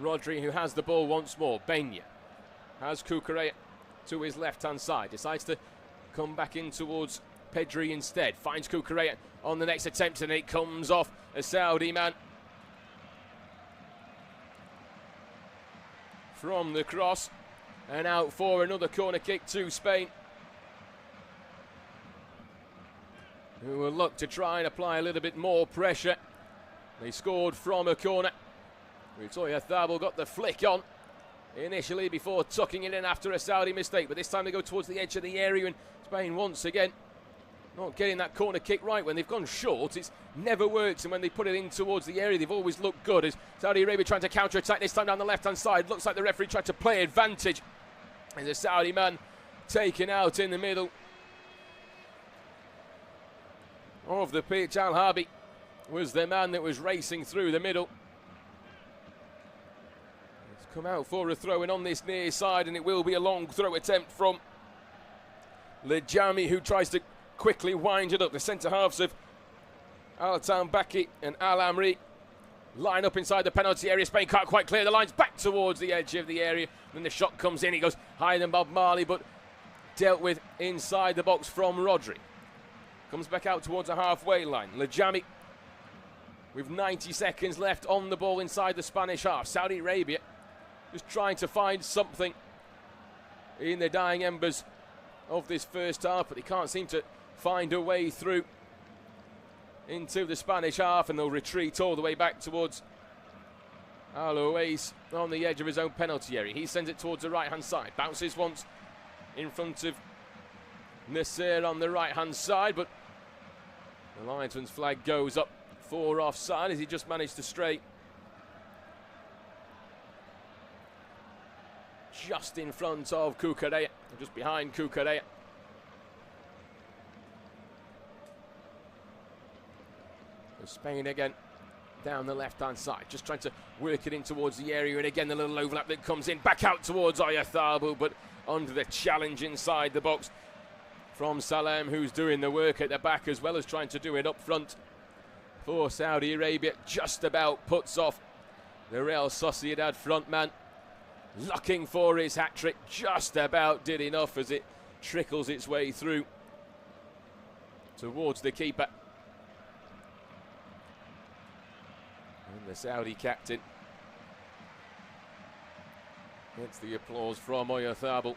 Rodri, who has the ball once more. Baena has Cucurella to his left-hand side. Decides to come back in towards Pedri instead. Finds Cucurella on the next attempt, and it comes off a Saudi man from the cross. And out for another corner kick to Spain, who will look to try and apply a little bit more pressure. They scored from a corner. Oyarzabal got the flick on initially before tucking it in after a Saudi mistake, but this time they go towards the edge of the area, and Spain once again not getting that corner kick right. When they've gone short, it's never worked, and when they put it in towards the area, they've always looked good. As Saudi Arabia trying to counter-attack, this time down the left-hand side. Looks like the referee tried to play advantage. There's a Saudi man taken out in the middle of the pitch. Al Harbi was the man that was racing through the middle. Come out for a throw-in on this near side, and it will be a long throw attempt from Lejami, who tries to quickly wind it up. The centre-halves of Altan Baki and Al Amri line up inside the penalty area. Spain can't quite clear the lines, back towards the edge of the area. Then the shot comes in, he goes higher than Bob Marley, but dealt with inside the box from Rodri. Comes back out towards the halfway line. Lejami with 90 seconds left on the ball inside the Spanish half. Saudi Arabia just trying to find something in the dying embers of this first half, but they can't seem to find a way through into the Spanish half, and they'll retreat all the way back towards Al Owais on the edge of his own penalty area. He sends it towards the right-hand side, bounces once in front of Nasser on the right-hand side, but the linesman's flag goes up for offside as he just managed to stray just in front of Cucurella, just behind Cucurella. Spain again down the left-hand side, just trying to work it in towards the area, and again the little overlap that comes in, back out towards Oyarzabal, but under the challenge inside the box from Salem, who's doing the work at the back as well as trying to do it up front for Saudi Arabia. Just about puts off the Real Sociedad front man, looking for his hat-trick, just about did enough as it trickles its way through towards the keeper. And the Saudi captain gets the applause from Oyarzabal,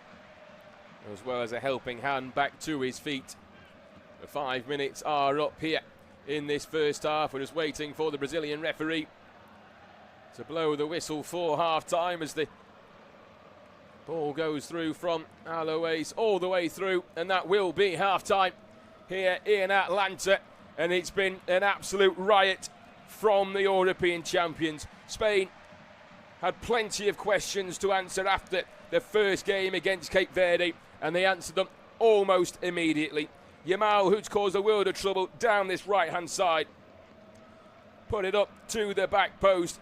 as well as a helping hand back to his feet. The 5 minutes are up here in this first half. We're just waiting for the Brazilian referee to blow the whistle for half-time as the Ball goes through from Al Owais all the way through, and that will be half-time here in Atlanta. And it's been an absolute riot from the European champions. Spain had plenty of questions to answer after the first game against Cape Verde, and they answered them almost immediately. Yamal, who's caused a world of trouble down this right-hand side, put it up to the back post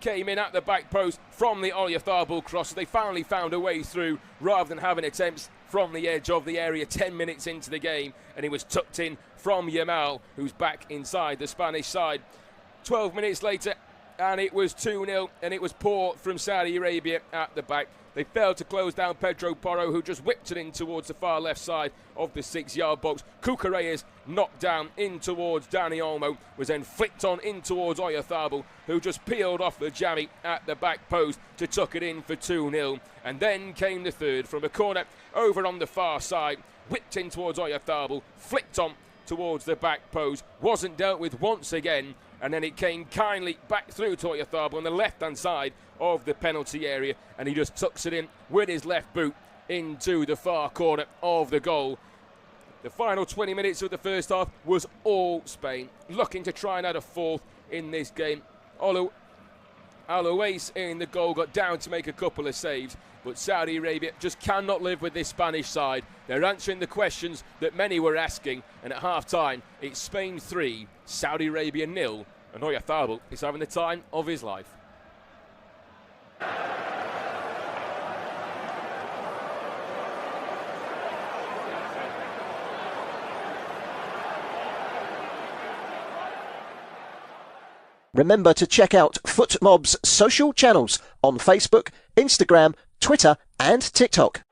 came in at the back post from the Oyarzabal cross. They finally found a way through rather than having attempts from the edge of the area 10 minutes into the game, and it was tucked in from Yamal, who's back inside the Spanish side. 12 minutes later, and it was 2-0, and it was poor from Saudi Arabia at the back. They failed to close down Pedro Porro, who just whipped it in towards the far left side of the 6-yard box. Cucurella knocked down in towards Dani Olmo, was then flicked on in towards Oyarzabal, who just peeled off the jammy at the back post to tuck it in for 2-0. And then came the third from a corner over on the far side, whipped in towards Oyarzabal, flicked on towards the back post, wasn't dealt with once again, and then it came kindly back through to Oyarzabal on the left-hand side of the penalty area, and he just tucks it in with his left boot into the far corner of the goal. The final 20 minutes of the first half was all Spain, looking to try and add a fourth in this game. Al Owais in the goal got down to make a couple of saves, but Saudi Arabia just cannot live with this Spanish side. They're answering the questions that many were asking, and at half-time, it's Spain 3, Saudi Arabia 0, and Oyarzabal is having the time of his life. Remember to check out FootMob's social channels on Facebook, Instagram, Twitter and TikTok.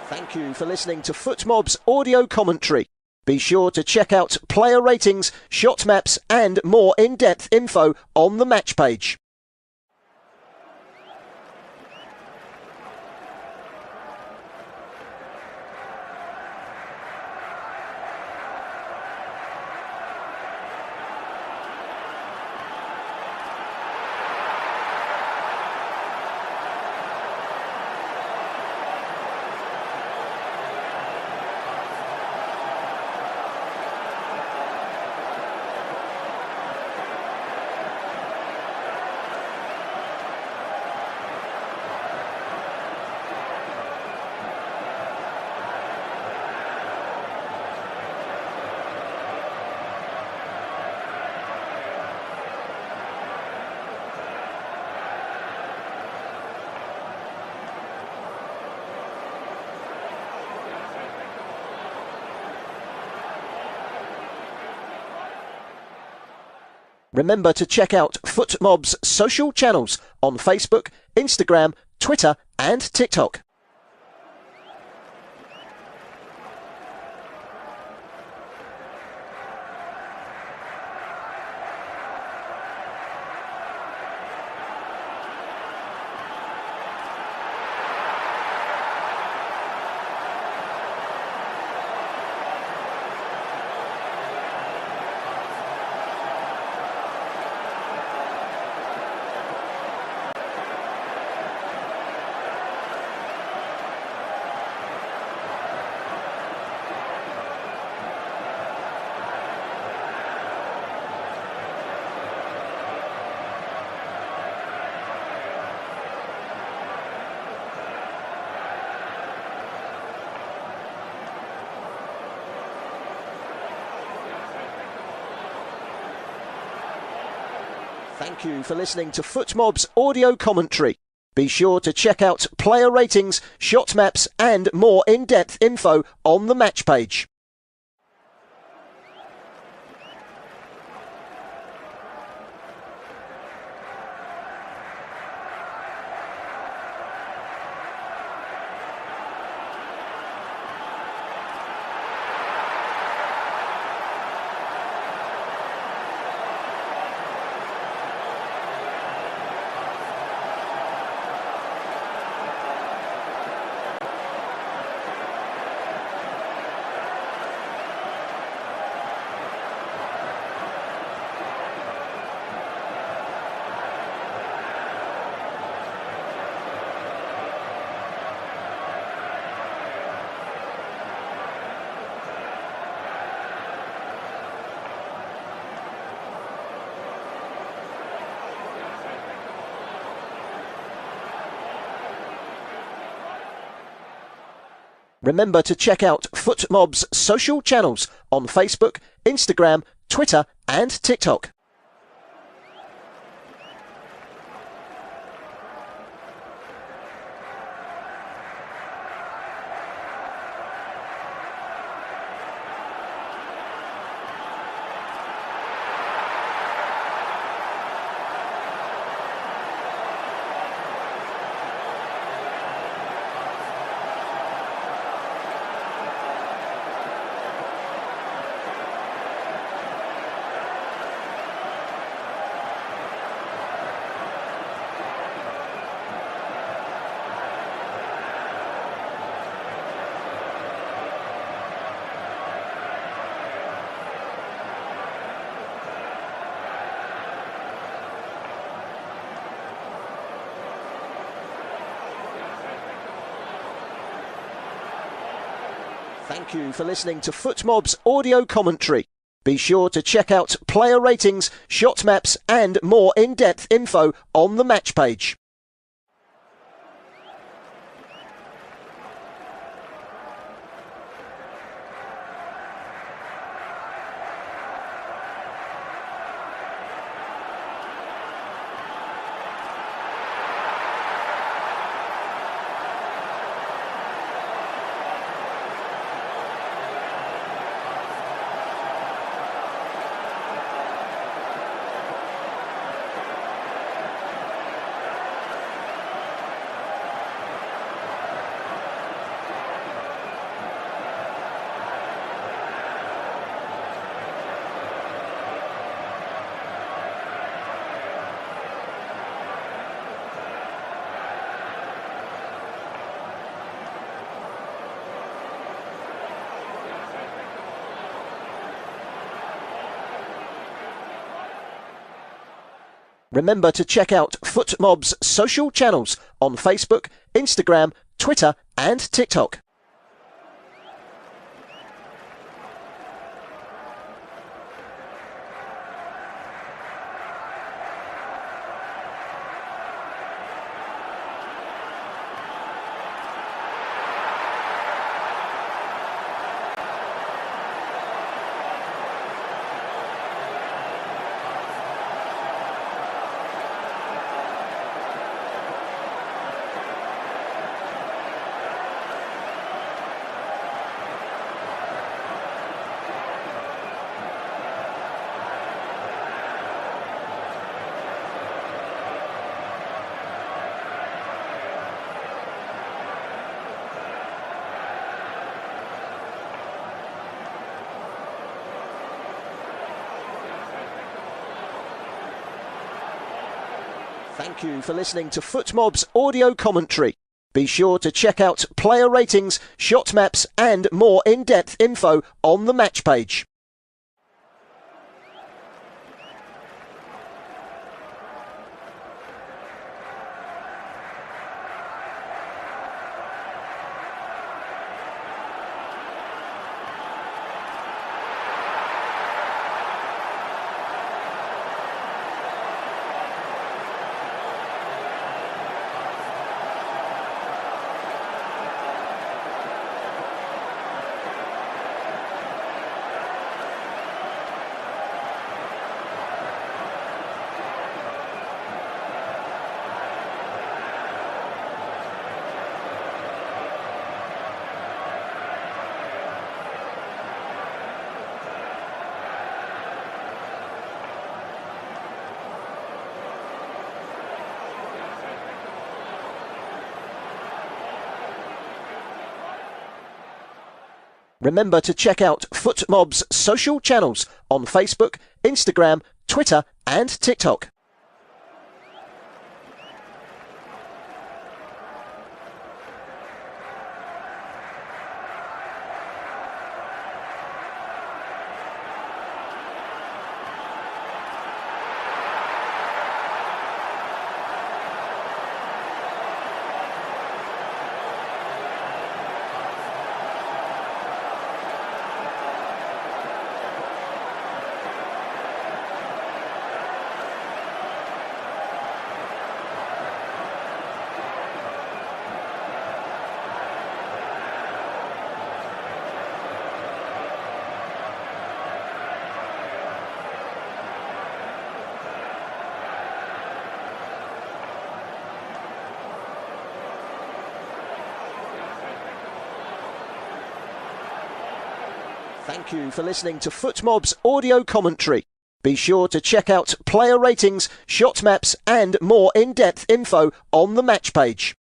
Thank you for listening to FootMob's audio commentary. Be sure to check out player ratings, shot maps and more in-depth info on the match page. Remember to check out FootMob's social channels on Facebook, Instagram, Twitter and TikTok. Thank you for listening to FootMob's audio commentary. Be sure to check out player ratings, shot maps and more in-depth info on the match page. Remember to check out FootMob's social channels on Facebook, Instagram, Twitter and TikTok. Thank you for listening to FootMob's audio commentary. Be sure to check out player ratings, shot maps and more in-depth info on the match page. Remember to check out FootMob's social channels on Facebook, Instagram, Twitter and TikTok. Thank you for listening to FootMob's audio commentary. Be sure to check out player ratings, shot maps and more in-depth info on the match page. Remember to check out FootMob's social channels on Facebook, Instagram, Twitter and TikTok. Thank you for listening to FootMob's audio commentary. Be sure to check out player ratings, shot maps and more in-depth info on the match page.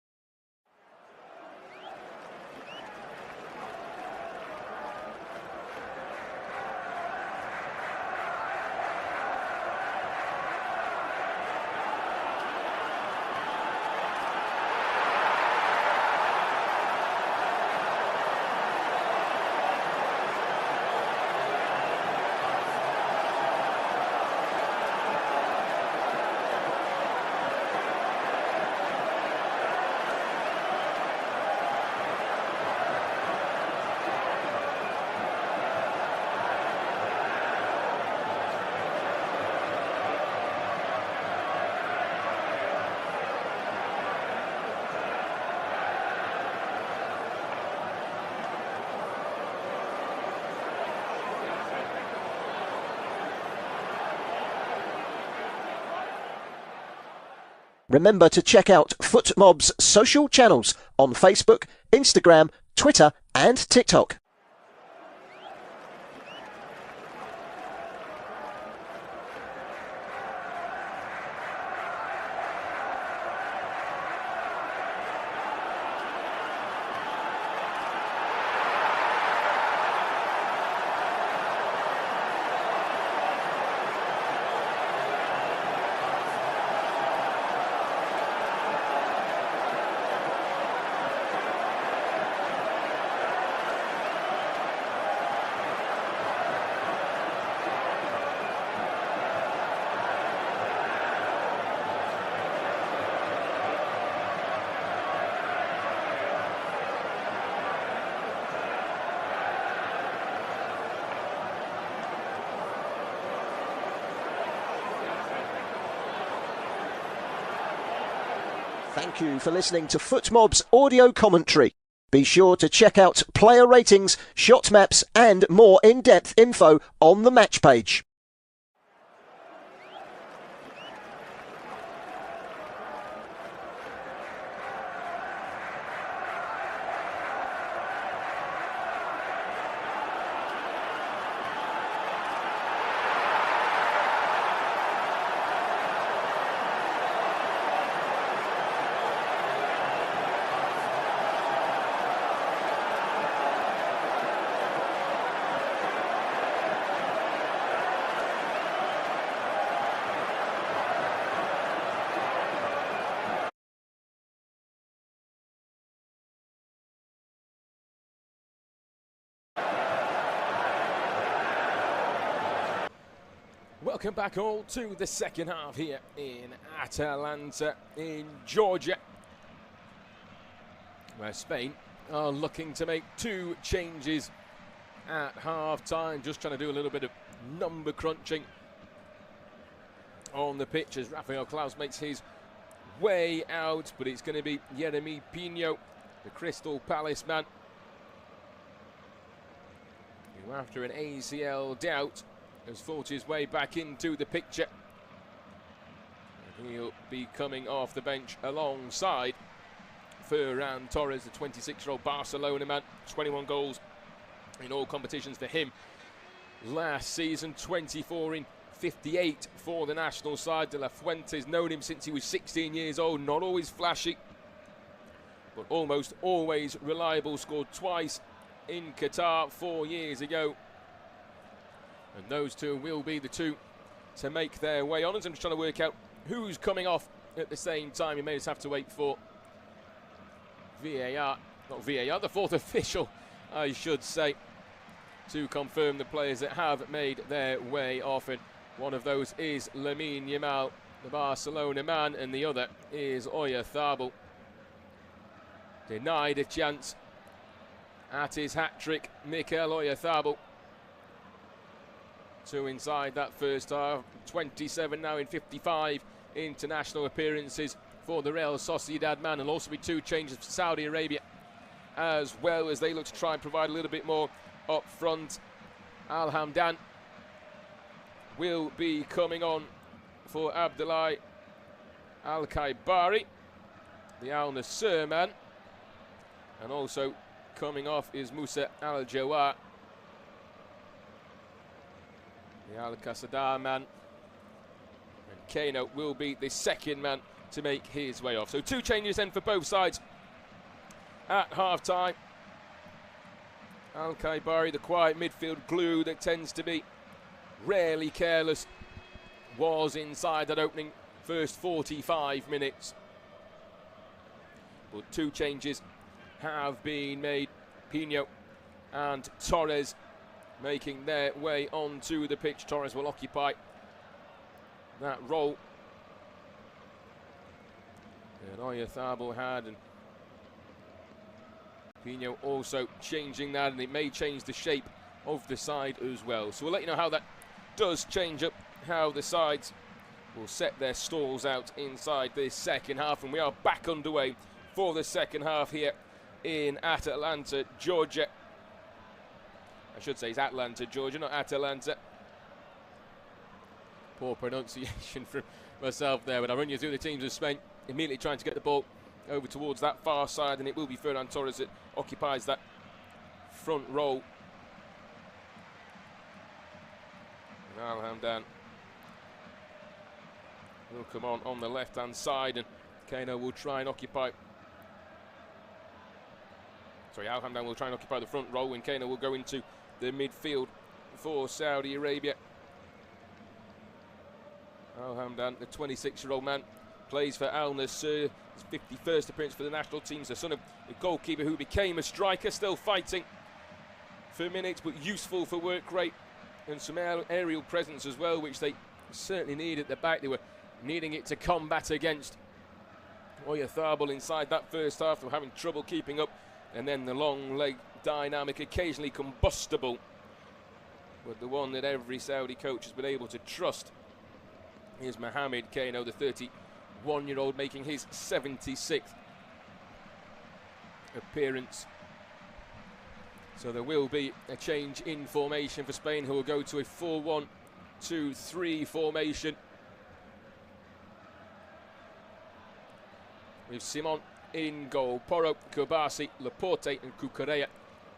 Remember to check out FootMob's social channels on Facebook, Instagram, Twitter and TikTok. Thank you for listening to FootMob's audio commentary. Be sure to check out player ratings, shot maps and more in-depth info on the match page. Welcome back all to the second half here in Atalanta in Georgia, where Spain are looking to make two changes at half-time, just trying to do a little bit of number crunching on the pitch as Rafael Claus makes his way out, but it's going to be Yeremy Pino, the Crystal Palace man, who after an ACL doubt has fought his way back into the picture. He'll be coming off the bench alongside Ferran Torres, the 26-year-old Barcelona man. 21 goals in all competitions for him last season, 24 in 58 for the national side. De La Fuente's known him since he was 16 years old, not always flashy, but almost always reliable. Scored twice in Qatar 4 years ago. And those two will be the two to make their way on. As I'm just trying to work out who's coming off at the same time. You may just have to wait for VAR, not VAR, the fourth official, I should say, to confirm the players that have made their way off. And one of those is Lamine Yamal, the Barcelona man, and the other is Oyarzabal. Denied a chance at his hat-trick, Mikel Oyarzabal. Two inside that first half, 27 now in 55 international appearances for the Real Sociedad man. And also be two changes for Saudi Arabia as well, as they look to try and provide a little bit more up front. Al Hamdan will be coming on for Abdoulaye Al Khaibari, the Al Nassr man. And also coming off is Musa Al Jawar, the Al Qasada man. And Kano will be the second man to make his way off. So two changes then for both sides at half-time. Al Khaibari, the quiet midfield glue that tends to be rarely careless, was inside that opening first 45 minutes. But two changes have been made. Pino and Torres making their way onto the pitch. Torres will occupy that role. And Oyarzabal had, and Pino also changing that, and it may change the shape of the side as well. So we'll let you know how that does change up, how the sides will set their stalls out inside this second half. And we are back underway for the second half here in Atlanta, Georgia. I should say it's Atlanta, Georgia, not Atalanta. Poor pronunciation from myself there, but I'll run you through the teams of Spain. Immediately trying to get the ball over towards that far side, and it will be Ferran Torres that occupies that front row. And Al Hamdan will come on the left-hand side, and Kano will try and occupy. Sorry, Al Hamdan will try and occupy the front row, and Kano will go into the midfield for Saudi Arabia. Al Hamdan, the 26-year-old man, plays for Al Nassr, his 51st appearance for the national team. He's the son of the goalkeeper who became a striker, still fighting for minutes, but useful for work rate and some aerial presence as well, which they certainly need at the back. They were needing it to combat against Oyarzabal inside that first half. They were having trouble keeping up, and then the long leg dynamic, occasionally combustible, but the one that every Saudi coach has been able to trust is Mohamed Kano, the 31-year-old, making his 76th appearance. So there will be a change in formation for Spain, who will go to a 4-1-2-3 formation, with Simon in goal. Porro, Kubasi, Laporte and Cucurella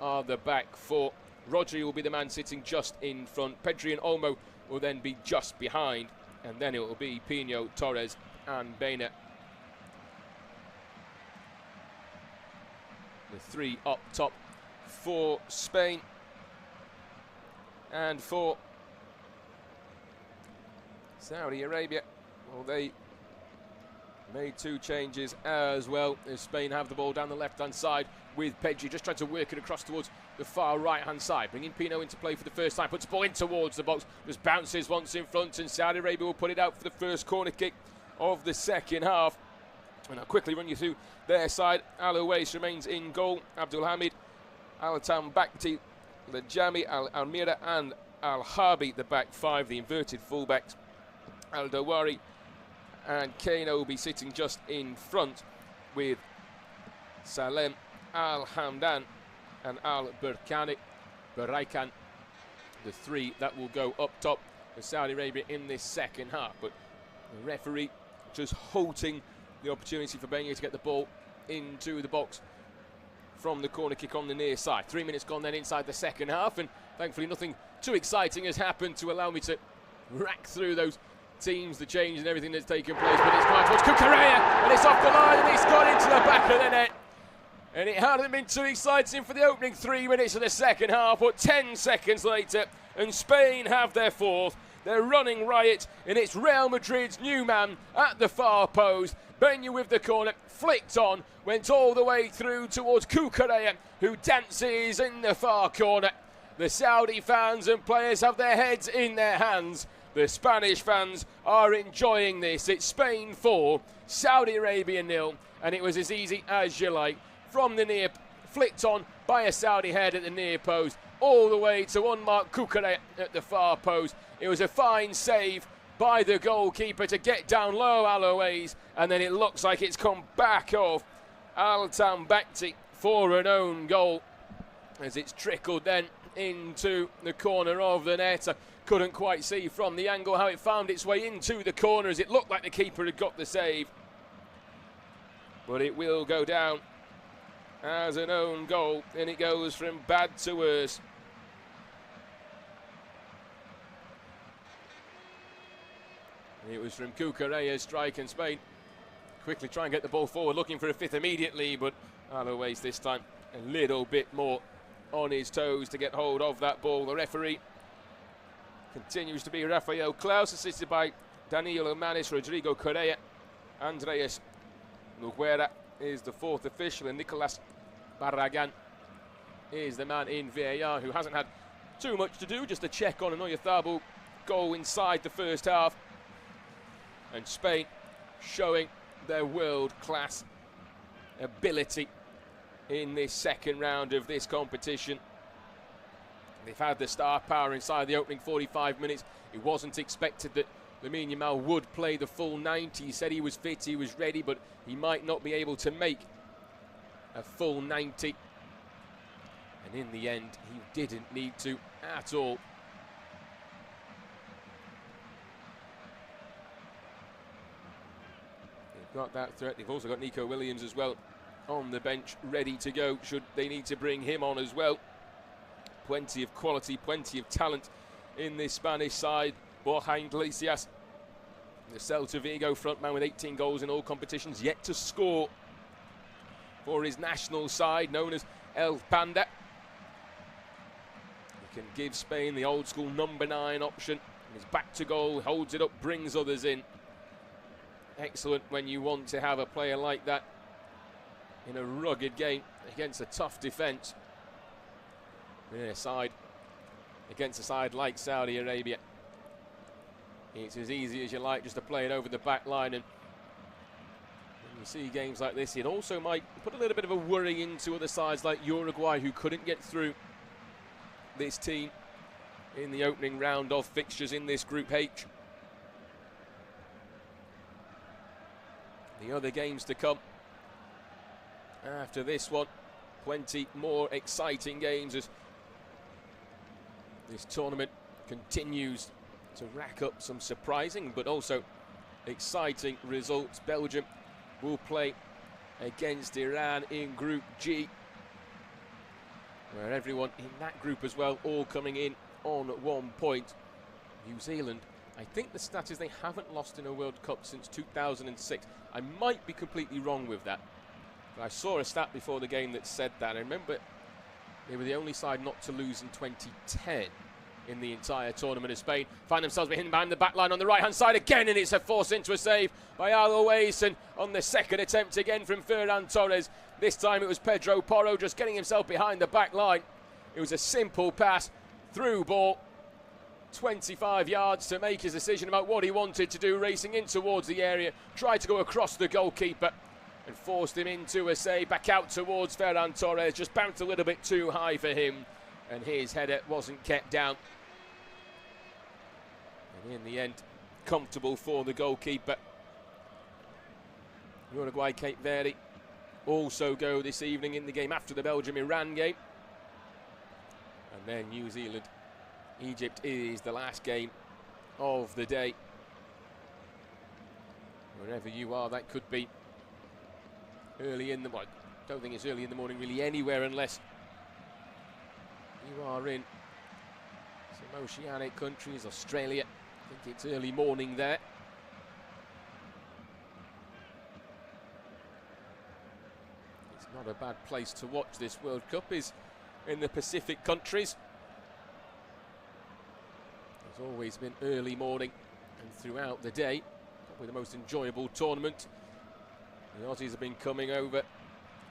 are the back four. Rodri will be the man sitting just in front. Pedri and Olmo will then be just behind, and then it will be Pino, Torres and Baena. The three up top for Spain. And for Saudi Arabia, well, they made two changes as well, as Spain have the ball down the left-hand side with Pedri just trying to work it across towards the far right-hand side, bringing Pino into play for the first time, puts the ball in towards the box, just bounces once in front, and Saudi Arabia will put it out for the first corner kick of the second half. And I'll quickly run you through their side. Al Owais remains in goal. Abdulhamid, Al Tambakti, Lajami, Al Almira and Al Harbi, the back five, the inverted fullbacks. Al Dawari and Kano will be sitting just in front, with Salem, Al Hamdan and Al Buraikan, the three that will go up top for Saudi Arabia in this second half. But the referee just halting the opportunity for Baena to get the ball into the box from the corner kick on the near side. 3 minutes gone then inside the second half, and thankfully nothing too exciting has happened to allow me to rack through those teams, the change and everything that's taken place. But it's gone towards Cucurella, and it's off the line, and it's gone into the back of the net. And it hadn't been too exciting for the opening 3 minutes of the second half, but 10 seconds later, and Spain have their fourth. They're running riot, and it's Real Madrid's new man at the far post. Benu with the corner, flicked on, went all the way through towards Cucurella, who dances in the far corner. The Saudi fans and players have their heads in their hands. The Spanish fans are enjoying this. It's Spain 4, Saudi Arabia 0, and it was as easy as you like. From the near, flicked on by a Saudi head at the near post, all the way to unmarked Cucurella at the far post. It was a fine save by the goalkeeper to get down low Alois, and then it looks like it's come back off Al-Tambakti for an own goal as it's trickled then into the corner of the net. I couldn't quite see from the angle how it found its way into the corner, as it looked like the keeper had got the save, but it will go down as an own goal, and it goes from bad to worse. It was from Cucurella's strike, and Spain quickly try and get the ball forward, looking for a fifth immediately, but Alois this time a little bit more on his toes to get hold of that ball. The referee continues to be Rafael Klaus, assisted by Danilo Manis, Rodrigo Correa. Andreas Noguera is the fourth official, and Nicolas Barragan is the man in VAR who hasn't had too much to do, just a check on an Oyarzabal goal inside the first half. And Spain showing their world-class ability in this second round of this competition. They've had the star power inside the opening 45 minutes. It wasn't expected that Lamine Yamal would play the full 90. He said he was fit, he was ready, but he might not be able to make a full 90. And in the end, he didn't need to at all. They've got that threat. They've also got Nico Williams as well on the bench, ready to go should they need to bring him on as well. Plenty of quality, plenty of talent in this Spanish side. Borja Iglesias, the Celta Vigo frontman with 18 goals in all competitions, yet to score for his national side, known as El Panda. He can give Spain the old school number 9 option. He's back to goal, holds it up, brings others in. Excellent when you want to have a player like that in a rugged game against a tough defence. Against a side like Saudi Arabia, it's as easy as you like just to play it over the back line. And when you see games like this, it also might put a little bit of a worry into other sides like Uruguay, who couldn't get through this team in the opening round of fixtures in this Group H. The other games to come after this one, plenty more exciting games as this tournament continues to rack up some surprising but also exciting results. Belgium will play against Iran in Group G, where everyone in that group as well all coming in on 1 point. New Zealand, I think the stat is they haven't lost in a World Cup since 2006. I might be completely wrong with that, but I saw a stat before the game that said that. I remember they were the only side not to lose in 2010 in the entire tournament. Of Spain find themselves behind the back line on the right hand side again, and it's a force into a save by Alois, and on the second attempt again from Ferran Torres. This time it was Pedro Porro just getting himself behind the back line. It was a simple pass, through ball, 25 yards to make his decision about what he wanted to do, racing in towards the area, tried to go across the goalkeeper and forced him into a save, back out towards Ferran Torres, just bounced a little bit too high for him, and his header wasn't kept down. And in the end, comfortable for the goalkeeper. Uruguay, Cape Verde also go this evening in the game after the Belgium-Iran game. And then New Zealand, Egypt is the last game of the day. Wherever you are, that could be early in the morning. I don't think it's early in the morning really anywhere unless you are in some oceanic countries, Australia. I think it's early morning there. It's Not a bad place to watch this World Cup is in the Pacific countries. There's always been early morning and throughout the day. Probably the most enjoyable tournament. The Aussies have been coming over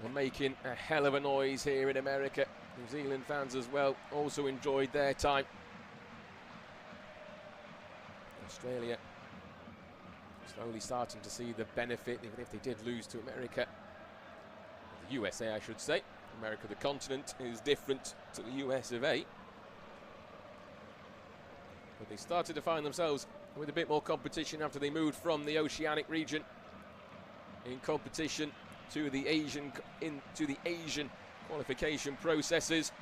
and making a hell of a noise here in America. New Zealand fans as well also enjoyed their time. Australia slowly starting to see the benefit, even if they did lose to America. The USA, I should say. America, the continent, is different to the US of A. But they started to find themselves with a bit more competition after they moved from the Oceanic region in competition to the Asian qualification processes.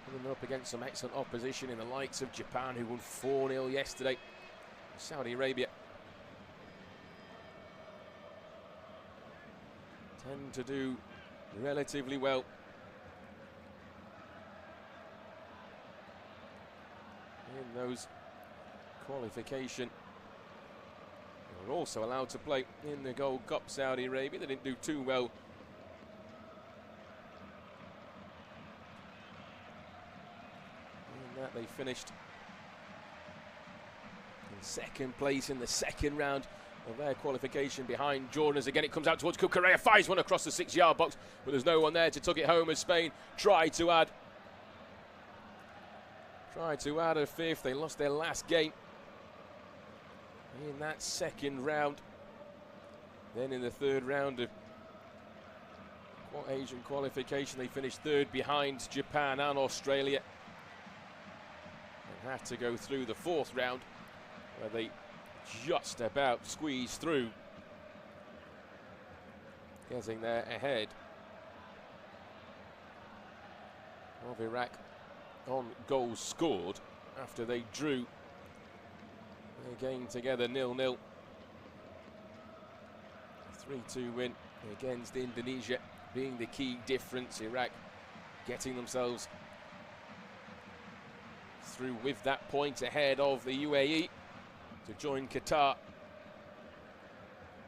Putting them up against some excellent opposition in the likes of Japan, who won 4-0 yesterday. Saudi Arabia tend to do relatively well in those qualification. They were also allowed to play in the Gold Cup. Saudi Arabia, they didn't do too well. In that they finished in second place in the second round of their qualification behind Jordan. As again it comes out towards Cucurella, fires one across the 6-yard box, but there's no one there to tuck it home as Spain try to add a fifth. They lost their last game in that second round. Then in the third round of Asian qualification they finished third behind Japan and Australia, and had to go through the fourth round where they just about squeezed through, getting there ahead of Iraq on goals scored after they drew their game together 0-0. 3-2 win against Indonesia being the key difference. Iraq getting themselves through with that point ahead of the UAE to join Qatar.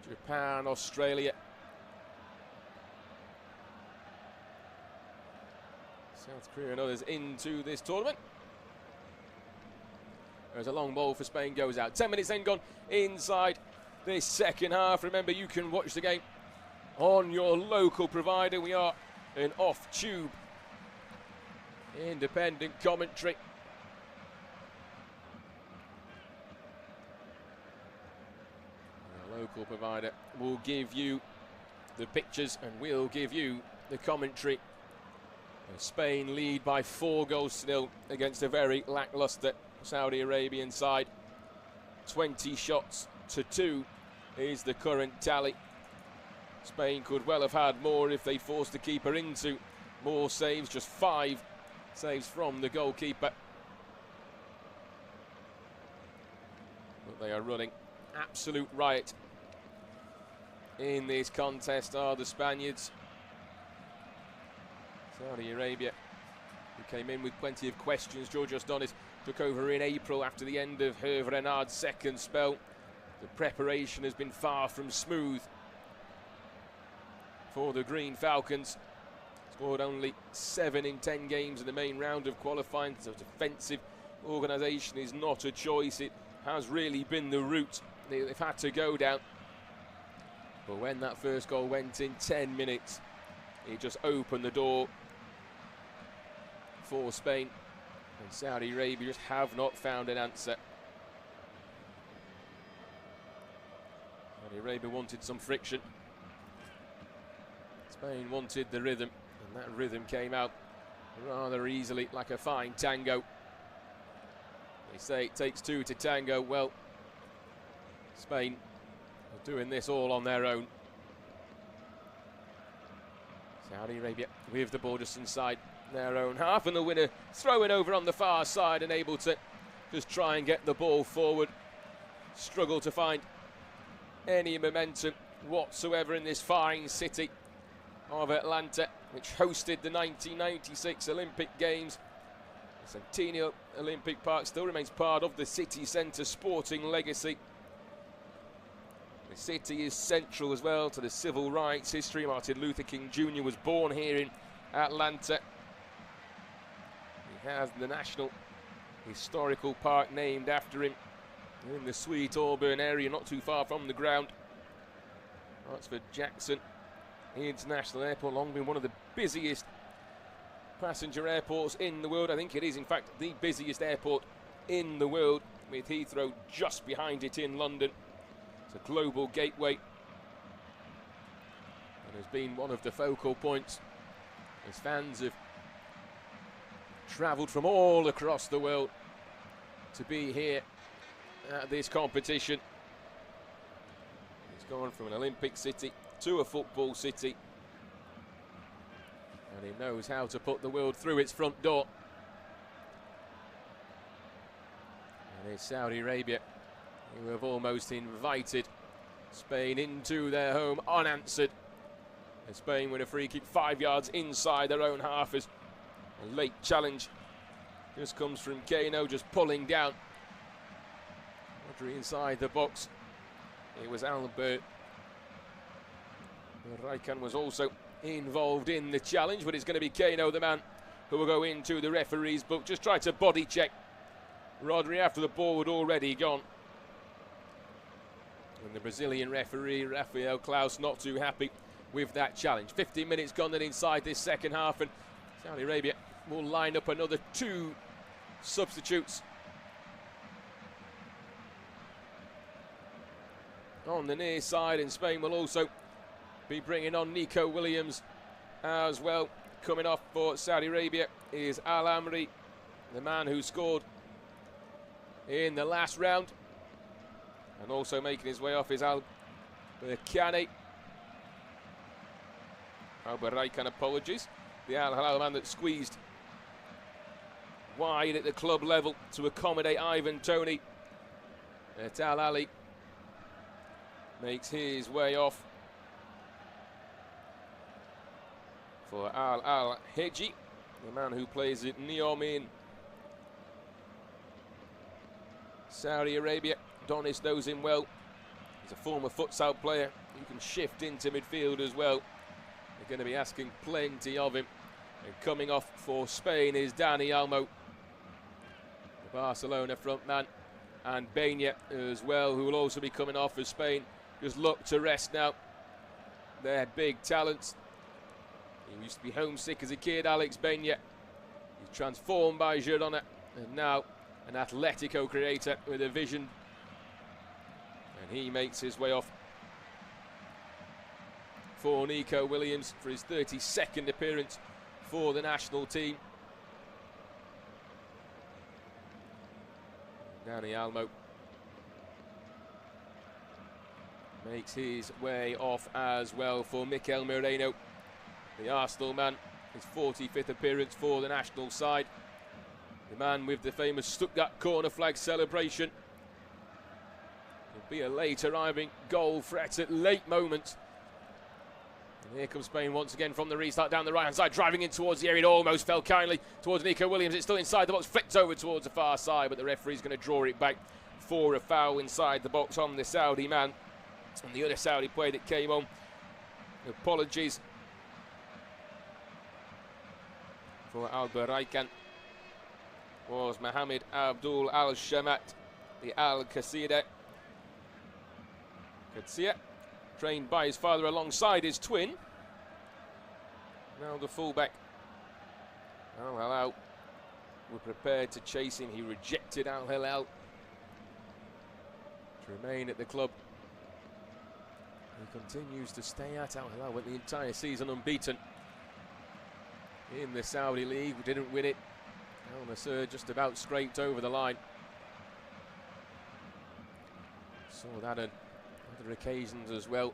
Japan, Australia, South Korea and others into this tournament. There's a long ball for Spain, goes out. 10 minutes then gone inside this second half. Remember, you can watch the game on your local provider. We are an off-tube independent commentary. Our local provider will give you the pictures and we'll give you the commentary. Spain lead by 4-0 against a very lacklustre Saudi Arabian side. 20 shots to 2 is the current tally. Spain could well have had more if they forced the keeper into more saves. Just 5 saves from the goalkeeper. But they are running absolute riot in this contest, are the Spaniards. Saudi Arabia, who came in with plenty of questions. Georgios Donis took over in April after the end of Hervé Renard's second spell. The preparation has been far from smooth for the Green Falcons. Scored only 7 in 10 games in the main round of qualifying, so defensive organisation is not a choice. It has really been the route they've had to go down. But when that first goal went in 10 minutes, it just opened the door for Spain, and Saudi Arabia just have not found an answer. Saudi Arabia wanted some friction. Spain wanted the rhythm, and that rhythm came out rather easily, like a fine tango. They say it takes 2 to tango. Well, Spain are doing this all on their own. Saudi Arabia with the Borderson side, their own half, and the winner throwing over on the far side and able to just try and get the ball forward. Struggle to find any momentum whatsoever in this fine city of Atlanta, which hosted the 1996 Olympic Games. The Centennial Olympic Park still remains part of the city centre sporting legacy. The city is central as well to the civil rights history. Martin Luther King Jr. was born here in Atlanta. He has the National Historical Park named after him in the Sweet Auburn area, not too far from the ground. Hartsfield-Jackson International Airport, long been one of the busiest passenger airports in the world. I think it is, in fact, the busiest airport in the world, with Heathrow just behind it in London. It's a global gateway and has been one of the focal points as fans have travelled from all across the world to be here at this competition. It's gone from an Olympic city to a football city, and he knows how to put the world through its front door. And it's Saudi Arabia who have almost invited Spain into their home unanswered. And Spain with a free kick 5 yards inside their own half as a late challenge just comes from Kano, just pulling down Rodri inside the box. It was Albert Raikan was also involved in the challenge, but it's going to be Kano, the man who will go into the referee's book. Just tried to body check Rodri after the ball had already gone. And the Brazilian referee, Rafael Klaus, not too happy with that challenge. 15 minutes gone then inside this second half, and Saudi Arabia will line up another 2 substitutes on the near side, and Spain will also be bringing on Nico Williams as well. Coming off for Saudi Arabia is Al Amri, the man who scored in the last round, and also making his way off is Al Berkane. Albert Raikan, apologies. The Al Hilal man that squeezed wide at the club level to accommodate Ivan Toney. Al Ali makes his way off for Al Heji, the man who plays at Neom in Saudi Arabia. Donis knows him well. He's a former futsal player who can shift into midfield as well. They're going to be asking plenty of him. And coming off for Spain is Dani Olmo, the Barcelona front man, and Benya as well, who will also be coming off as Spain just look to rest now. They're big talents. He used to be homesick as a kid, Alex Benya. He's transformed by Girona, and now an Atletico creator with a vision. And he makes his way off for Nico Williams for his 32nd appearance for the national team. Dani Olmo makes his way off as well for Mikel Moreno, the Arsenal man, his 45th appearance for the national side. The man with the famous Stuttgart corner flag celebration. It'll be a late arriving goal threat at late moments. And here comes Spain once again from the restart down the right-hand side, driving in towards the area. It almost fell kindly towards Nico Williams. It's still inside the box, flicked over towards the far side, but the referee's going to draw it back for a foul inside the box on the Saudi man. And the other Saudi player that came on, apologies for Albert Raikan, was Mohamed Abdul Al-Shamat, the Al-Qasida. Qadsiya, trained by his father alongside his twin. Now the fullback, Al Hilal, were prepared to chase him. He rejected Al Hilal to remain at the club. He continues to stay at Al Hilal, went the entire season unbeaten in the Saudi League. We didn't win it. Al Nassr just about scraped over the line. Saw that on other occasions as well.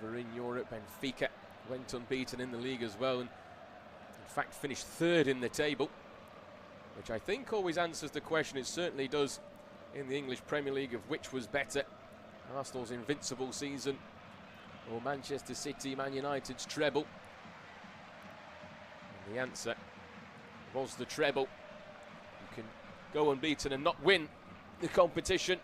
Over in Europe, Benfica went unbeaten in the league as well, and in fact finished third in the table, which I think always answers the question, it certainly does, in the English Premier League, of which was better, Arsenal's invincible season or Manchester City, Man United's treble. And the answer was the treble. You can go unbeaten and not win the competition.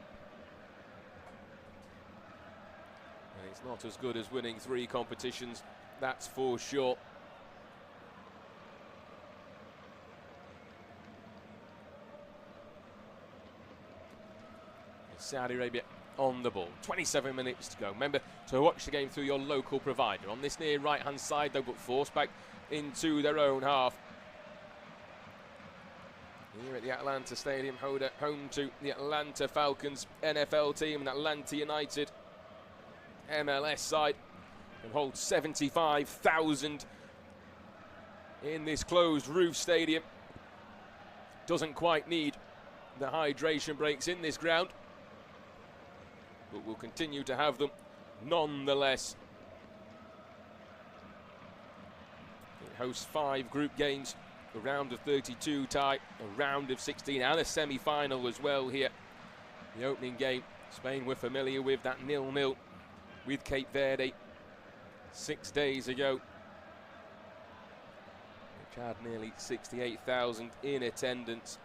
It's not as good as winning 3 competitions, that's for sure. Saudi Arabia on the ball. 27 minutes to go. Remember to watch the game through your local provider. On this near right-hand side, they'll put force back into their own half. Here at the Atlanta Stadium, home to the Atlanta Falcons NFL team, and Atlanta United MLS side can hold 75,000 in this closed roof stadium. Doesn't quite need the hydration breaks in this ground, but we'll continue to have them nonetheless. It hosts 5 group games, a round of 32 tie, a round of 16 and a semi-final as well here. The opening game, Spain were familiar with that 0-0 with Cape Verde 6 days ago, which had nearly 68,000 in attendance.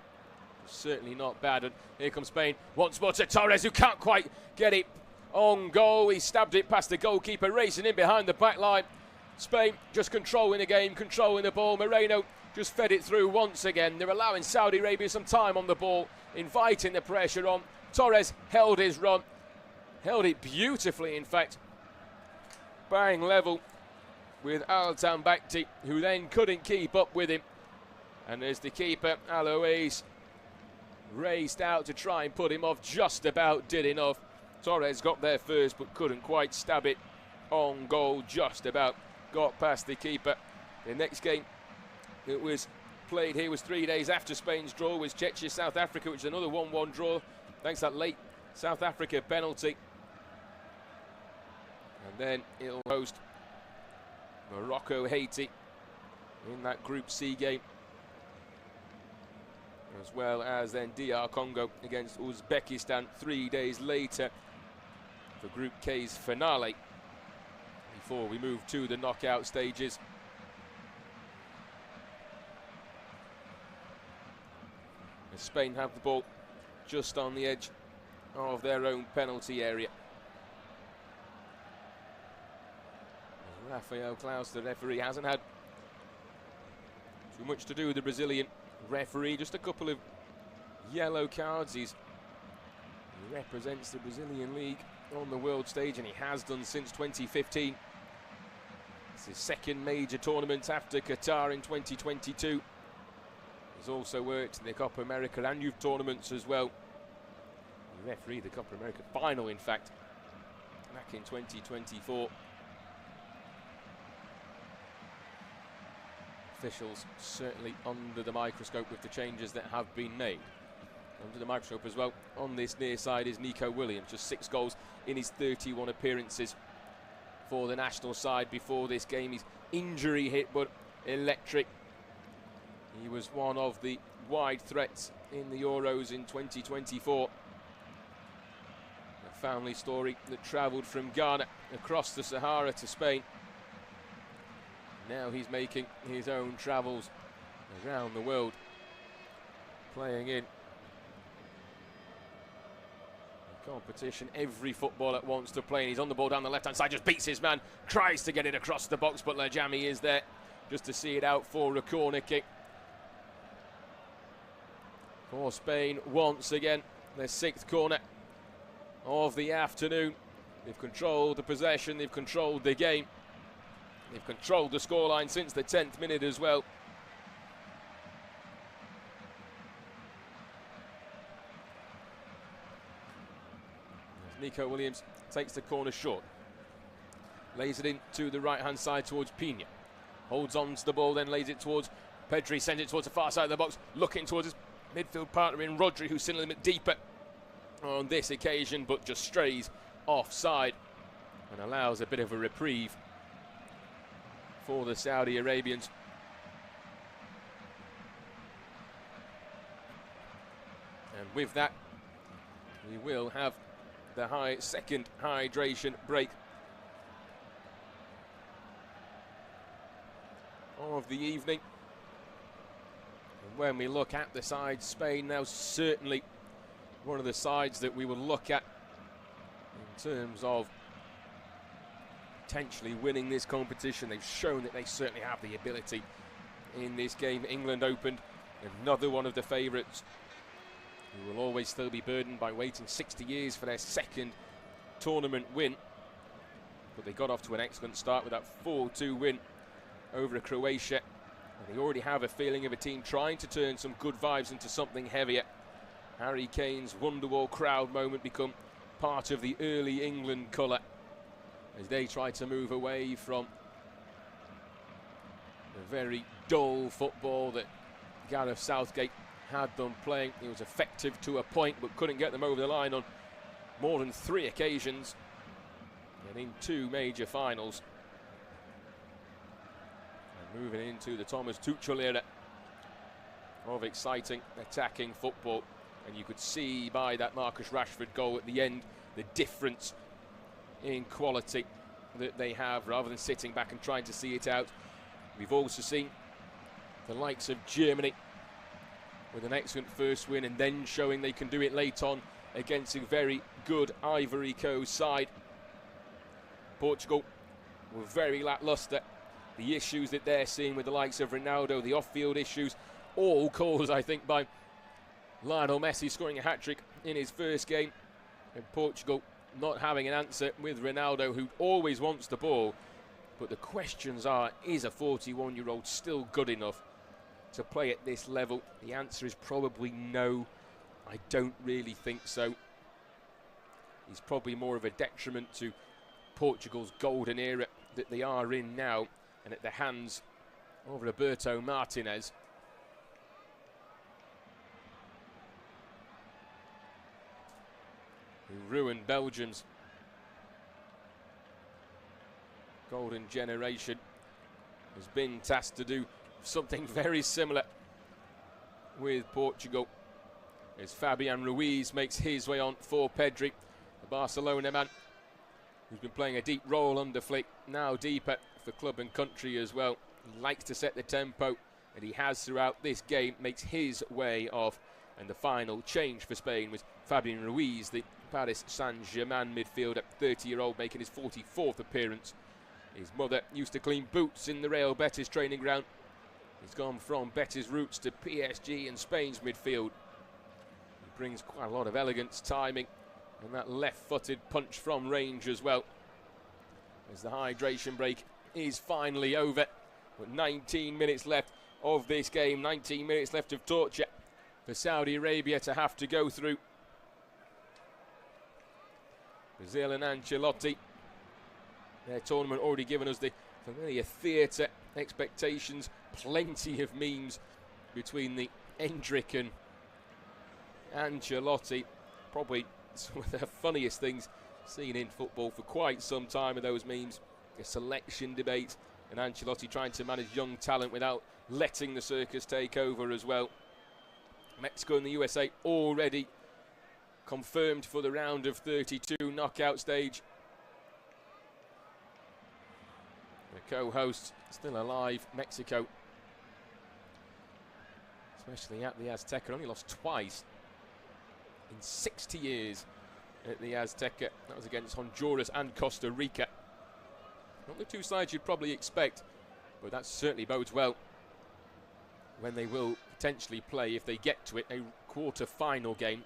Certainly not bad. And here comes Spain once more to Torres, who can't quite get it on goal. He stabbed it past the goalkeeper, racing in behind the back line. Spain just controlling the game, controlling the ball. Moreno just fed it through once again. They're allowing Saudi Arabia some time on the ball, inviting the pressure on. Torres held his run, held it beautifully in fact. Bang level with Altan Bakhti, who then couldn't keep up with him. And as the keeper, Alois, raced out to try and put him off, just about did enough. Torres got there first but couldn't quite stab it on goal, just about got past the keeper. The next game that was played here was 3 days after Spain's draw, was Czechia South Africa, which is another 1-1 draw thanks to that late South Africa penalty. And then it'll host Morocco Haiti in that Group C game, as well as then DR Congo against Uzbekistan 3 days later for Group K's finale, before we move to the knockout stages. As Spain have the ball just on the edge of their own penalty area. As Rafael Claus, the referee, hasn't had too much to do with the Brazilian referee, just a couple of yellow cards. He represents the Brazilian league on the world stage, and he has done since 2015. It's his second major tournament after Qatar in 2022. He's also worked in the Copa America and youth tournaments as well. He refereed the Copa America final, in fact, back in 2024. Officials certainly under the microscope with the changes that have been made. Under the microscope as well on this near side is Nico Williams, just 6 goals in his 31 appearances for the national side before this game. He's injury hit but electric. He was one of the wide threats in the Euros in 2024. A family story that travelled from Ghana across the Sahara to Spain. Now he's making his own travels around the world, playing in competition every footballer wants to play. And he's on the ball down the left-hand side, just beats his man, tries to get it across the box, but Lajami is there just to see it out for a corner kick. For Spain, once again, their 6th corner of the afternoon. They've controlled the possession, they've controlled the game. They've controlled the scoreline since the 10th minute as well. As Nico Williams takes the corner short, lays it in to the right-hand side towards Pina. Holds on to the ball, then lays it towards Pedri, sends it towards the far side of the box, looking towards his midfield partner in Rodri, who's sitting a little bit deeper on this occasion, but just strays offside and allows a bit of a reprieve for the Saudi Arabians. And with that, we will have the second hydration break of the evening. And when we look at the side, Spain now certainly one of the sides that we will look at in terms of potentially winning this competition. They've shown that they certainly have the ability in this game. England opened, another one of the favourites who will always still be burdened by waiting 60 years for their second tournament win. But they got off to an excellent start with that 4-2 win over Croatia. And they already have a feeling of a team trying to turn some good vibes into something heavier. Harry Kane's Wonderwall crowd moment become part of the early England colour as they try to move away from the very dull football that Gareth Southgate had them playing. He was effective to a point but couldn't get them over the line on more than 3 occasions and in 2 major finals. And moving into the Thomas Tuchel era of exciting attacking football, and you could see by that Marcus Rashford goal at the end the difference in quality that they have rather than sitting back and trying to see it out. We've also seen the likes of Germany with an excellent first win and then showing they can do it late on against a very good Ivory Coast side. Portugal were very lacklustre. The issues that they're seeing with the likes of Ronaldo, the off-field issues, all caused, I think, by Lionel Messi scoring a hat-trick in his first game, and Portugal not having an answer with Ronaldo, who always wants the ball. But the questions are, is a 41-year-old still good enough to play at this level? The answer is probably no. I don't really think so. He's probably more of a detriment to Portugal's golden era that they are in now, and at the hands of Roberto Martinez. Who ruined Belgium's golden generation, has been tasked to do something very similar with Portugal as Fabian Ruiz makes his way on for Pedri, the Barcelona man who's been playing a deep role under Flick, now deeper for club and country as well. He likes to set the tempo, and he has throughout this game, makes his way off. And the final change for Spain was Fabian Ruiz, the Paris Saint-Germain midfielder, 30-year-old, making his 44th appearance. His mother used to clean boots in the Real Betis training ground. He's gone from Betis roots to PSG and Spain's midfield. He brings quite a lot of elegance, timing, and that left-footed punch from range as well. As the hydration break is finally over, with 19 minutes left of this game, 19 minutes left of torture for Saudi Arabia to have to go through. Brazil and Ancelotti, their tournament already given us the familiar theatre expectations, plenty of memes between the Endrick and Ancelotti. Probably some of the funniest things seen in football for quite some time are those memes. A selection debate and Ancelotti trying to manage young talent without letting the circus take over as well. Mexico and the USA already confirmed for the round of 32 knockout stage. The co-hosts still alive, Mexico, especially at the Azteca, only lost twice in 60 years at the Azteca. That was against Honduras and Costa Rica. Not the two sides you'd probably expect, but that certainly bodes well when they will potentially play, if they get to it, a quarter-final game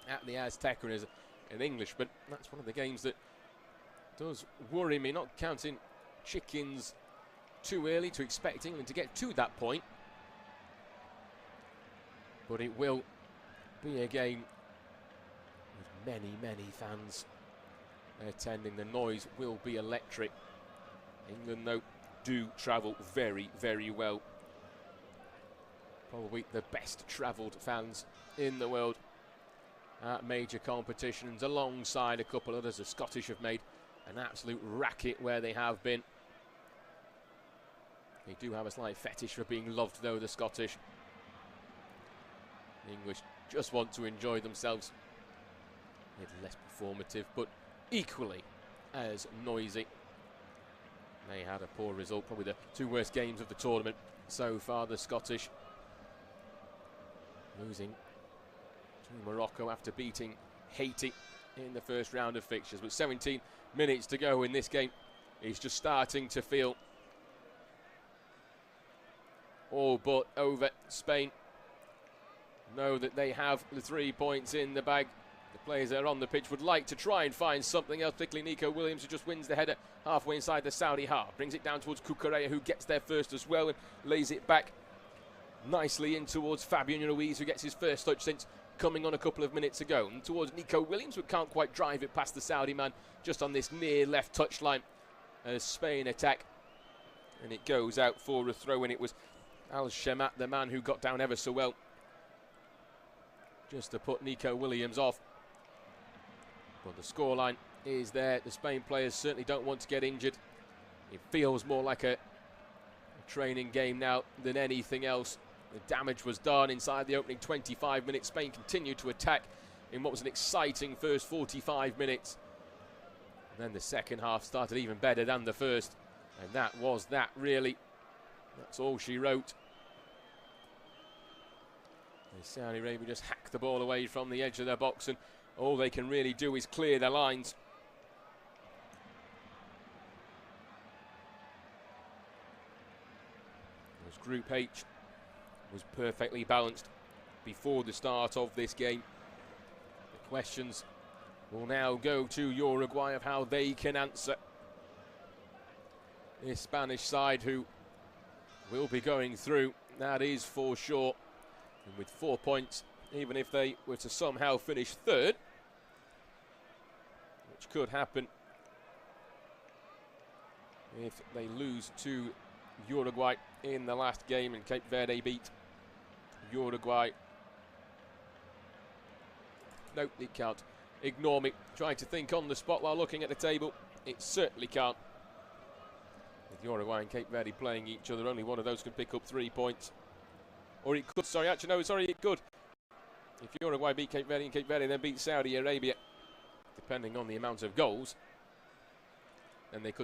at the Azteca as an Englishman. That's one of the games that does worry me, not counting chickens too early to expect England to get to that point. But it will be a game with many, many fans attending. The noise will be electric. England, though, do travel very, very well. Probably the best travelled fans in the world at major competitions, alongside a couple others. The Scottish have made an absolute racket where they have been. They do have a slight fetish for being loved, though, the Scottish. The English just want to enjoy themselves. A little less performative, but equally as noisy. They had a poor result, probably the two worst games of the tournament so far, the Scottish. Losing to Morocco after beating Haiti in the first round of fixtures. But 17 minutes to go in this game is just starting to feel all but over. Spain know that they have the 3 points in the bag. The players that are on the pitch would like to try and find something else, particularly Nico Williams, who just wins the header halfway inside the Saudi half. Brings it down towards Cucurella, who gets there first as well and lays it back nicely in towards Fabian Ruiz, who gets his first touch since coming on a couple of minutes ago. And towards Nico Williams, who can't quite drive it past the Saudi man, just on this near left touchline as Spain attack. And it goes out for a throw, and it was Al Shemat, the man who got down ever so well, just to put Nico Williams off. But the scoreline is there. The Spain players certainly don't want to get injured. It feels more like a training game now than anything else. The damage was done inside the opening 25 minutes. Spain continued to attack in what was an exciting first 45 minutes. And then the second half started even better than the first. And that was that, really. That's all she wrote. And Saudi Arabia just hacked the ball away from the edge of their box, and all they can really do is clear their lines. As Group H was perfectly balanced before the start of this game. The questions will now go to Uruguay of how they can answer this Spanish side, who will be going through, that is for sure. And with 4 points, even if they were to somehow finish third, which could happen if they lose to Uruguay in the last game, and Cape Verde beat Uruguay. No, it can't. Ignore me. Trying to think on the spot while looking at the table. It certainly can't. With Uruguay and Cape Verde playing each other, only one of those can pick up 3 points. Or it could, sorry, actually no, sorry, it could. If Uruguay beat Cape Verde and Cape Verde then beat Saudi Arabia, depending on the amount of goals, then they could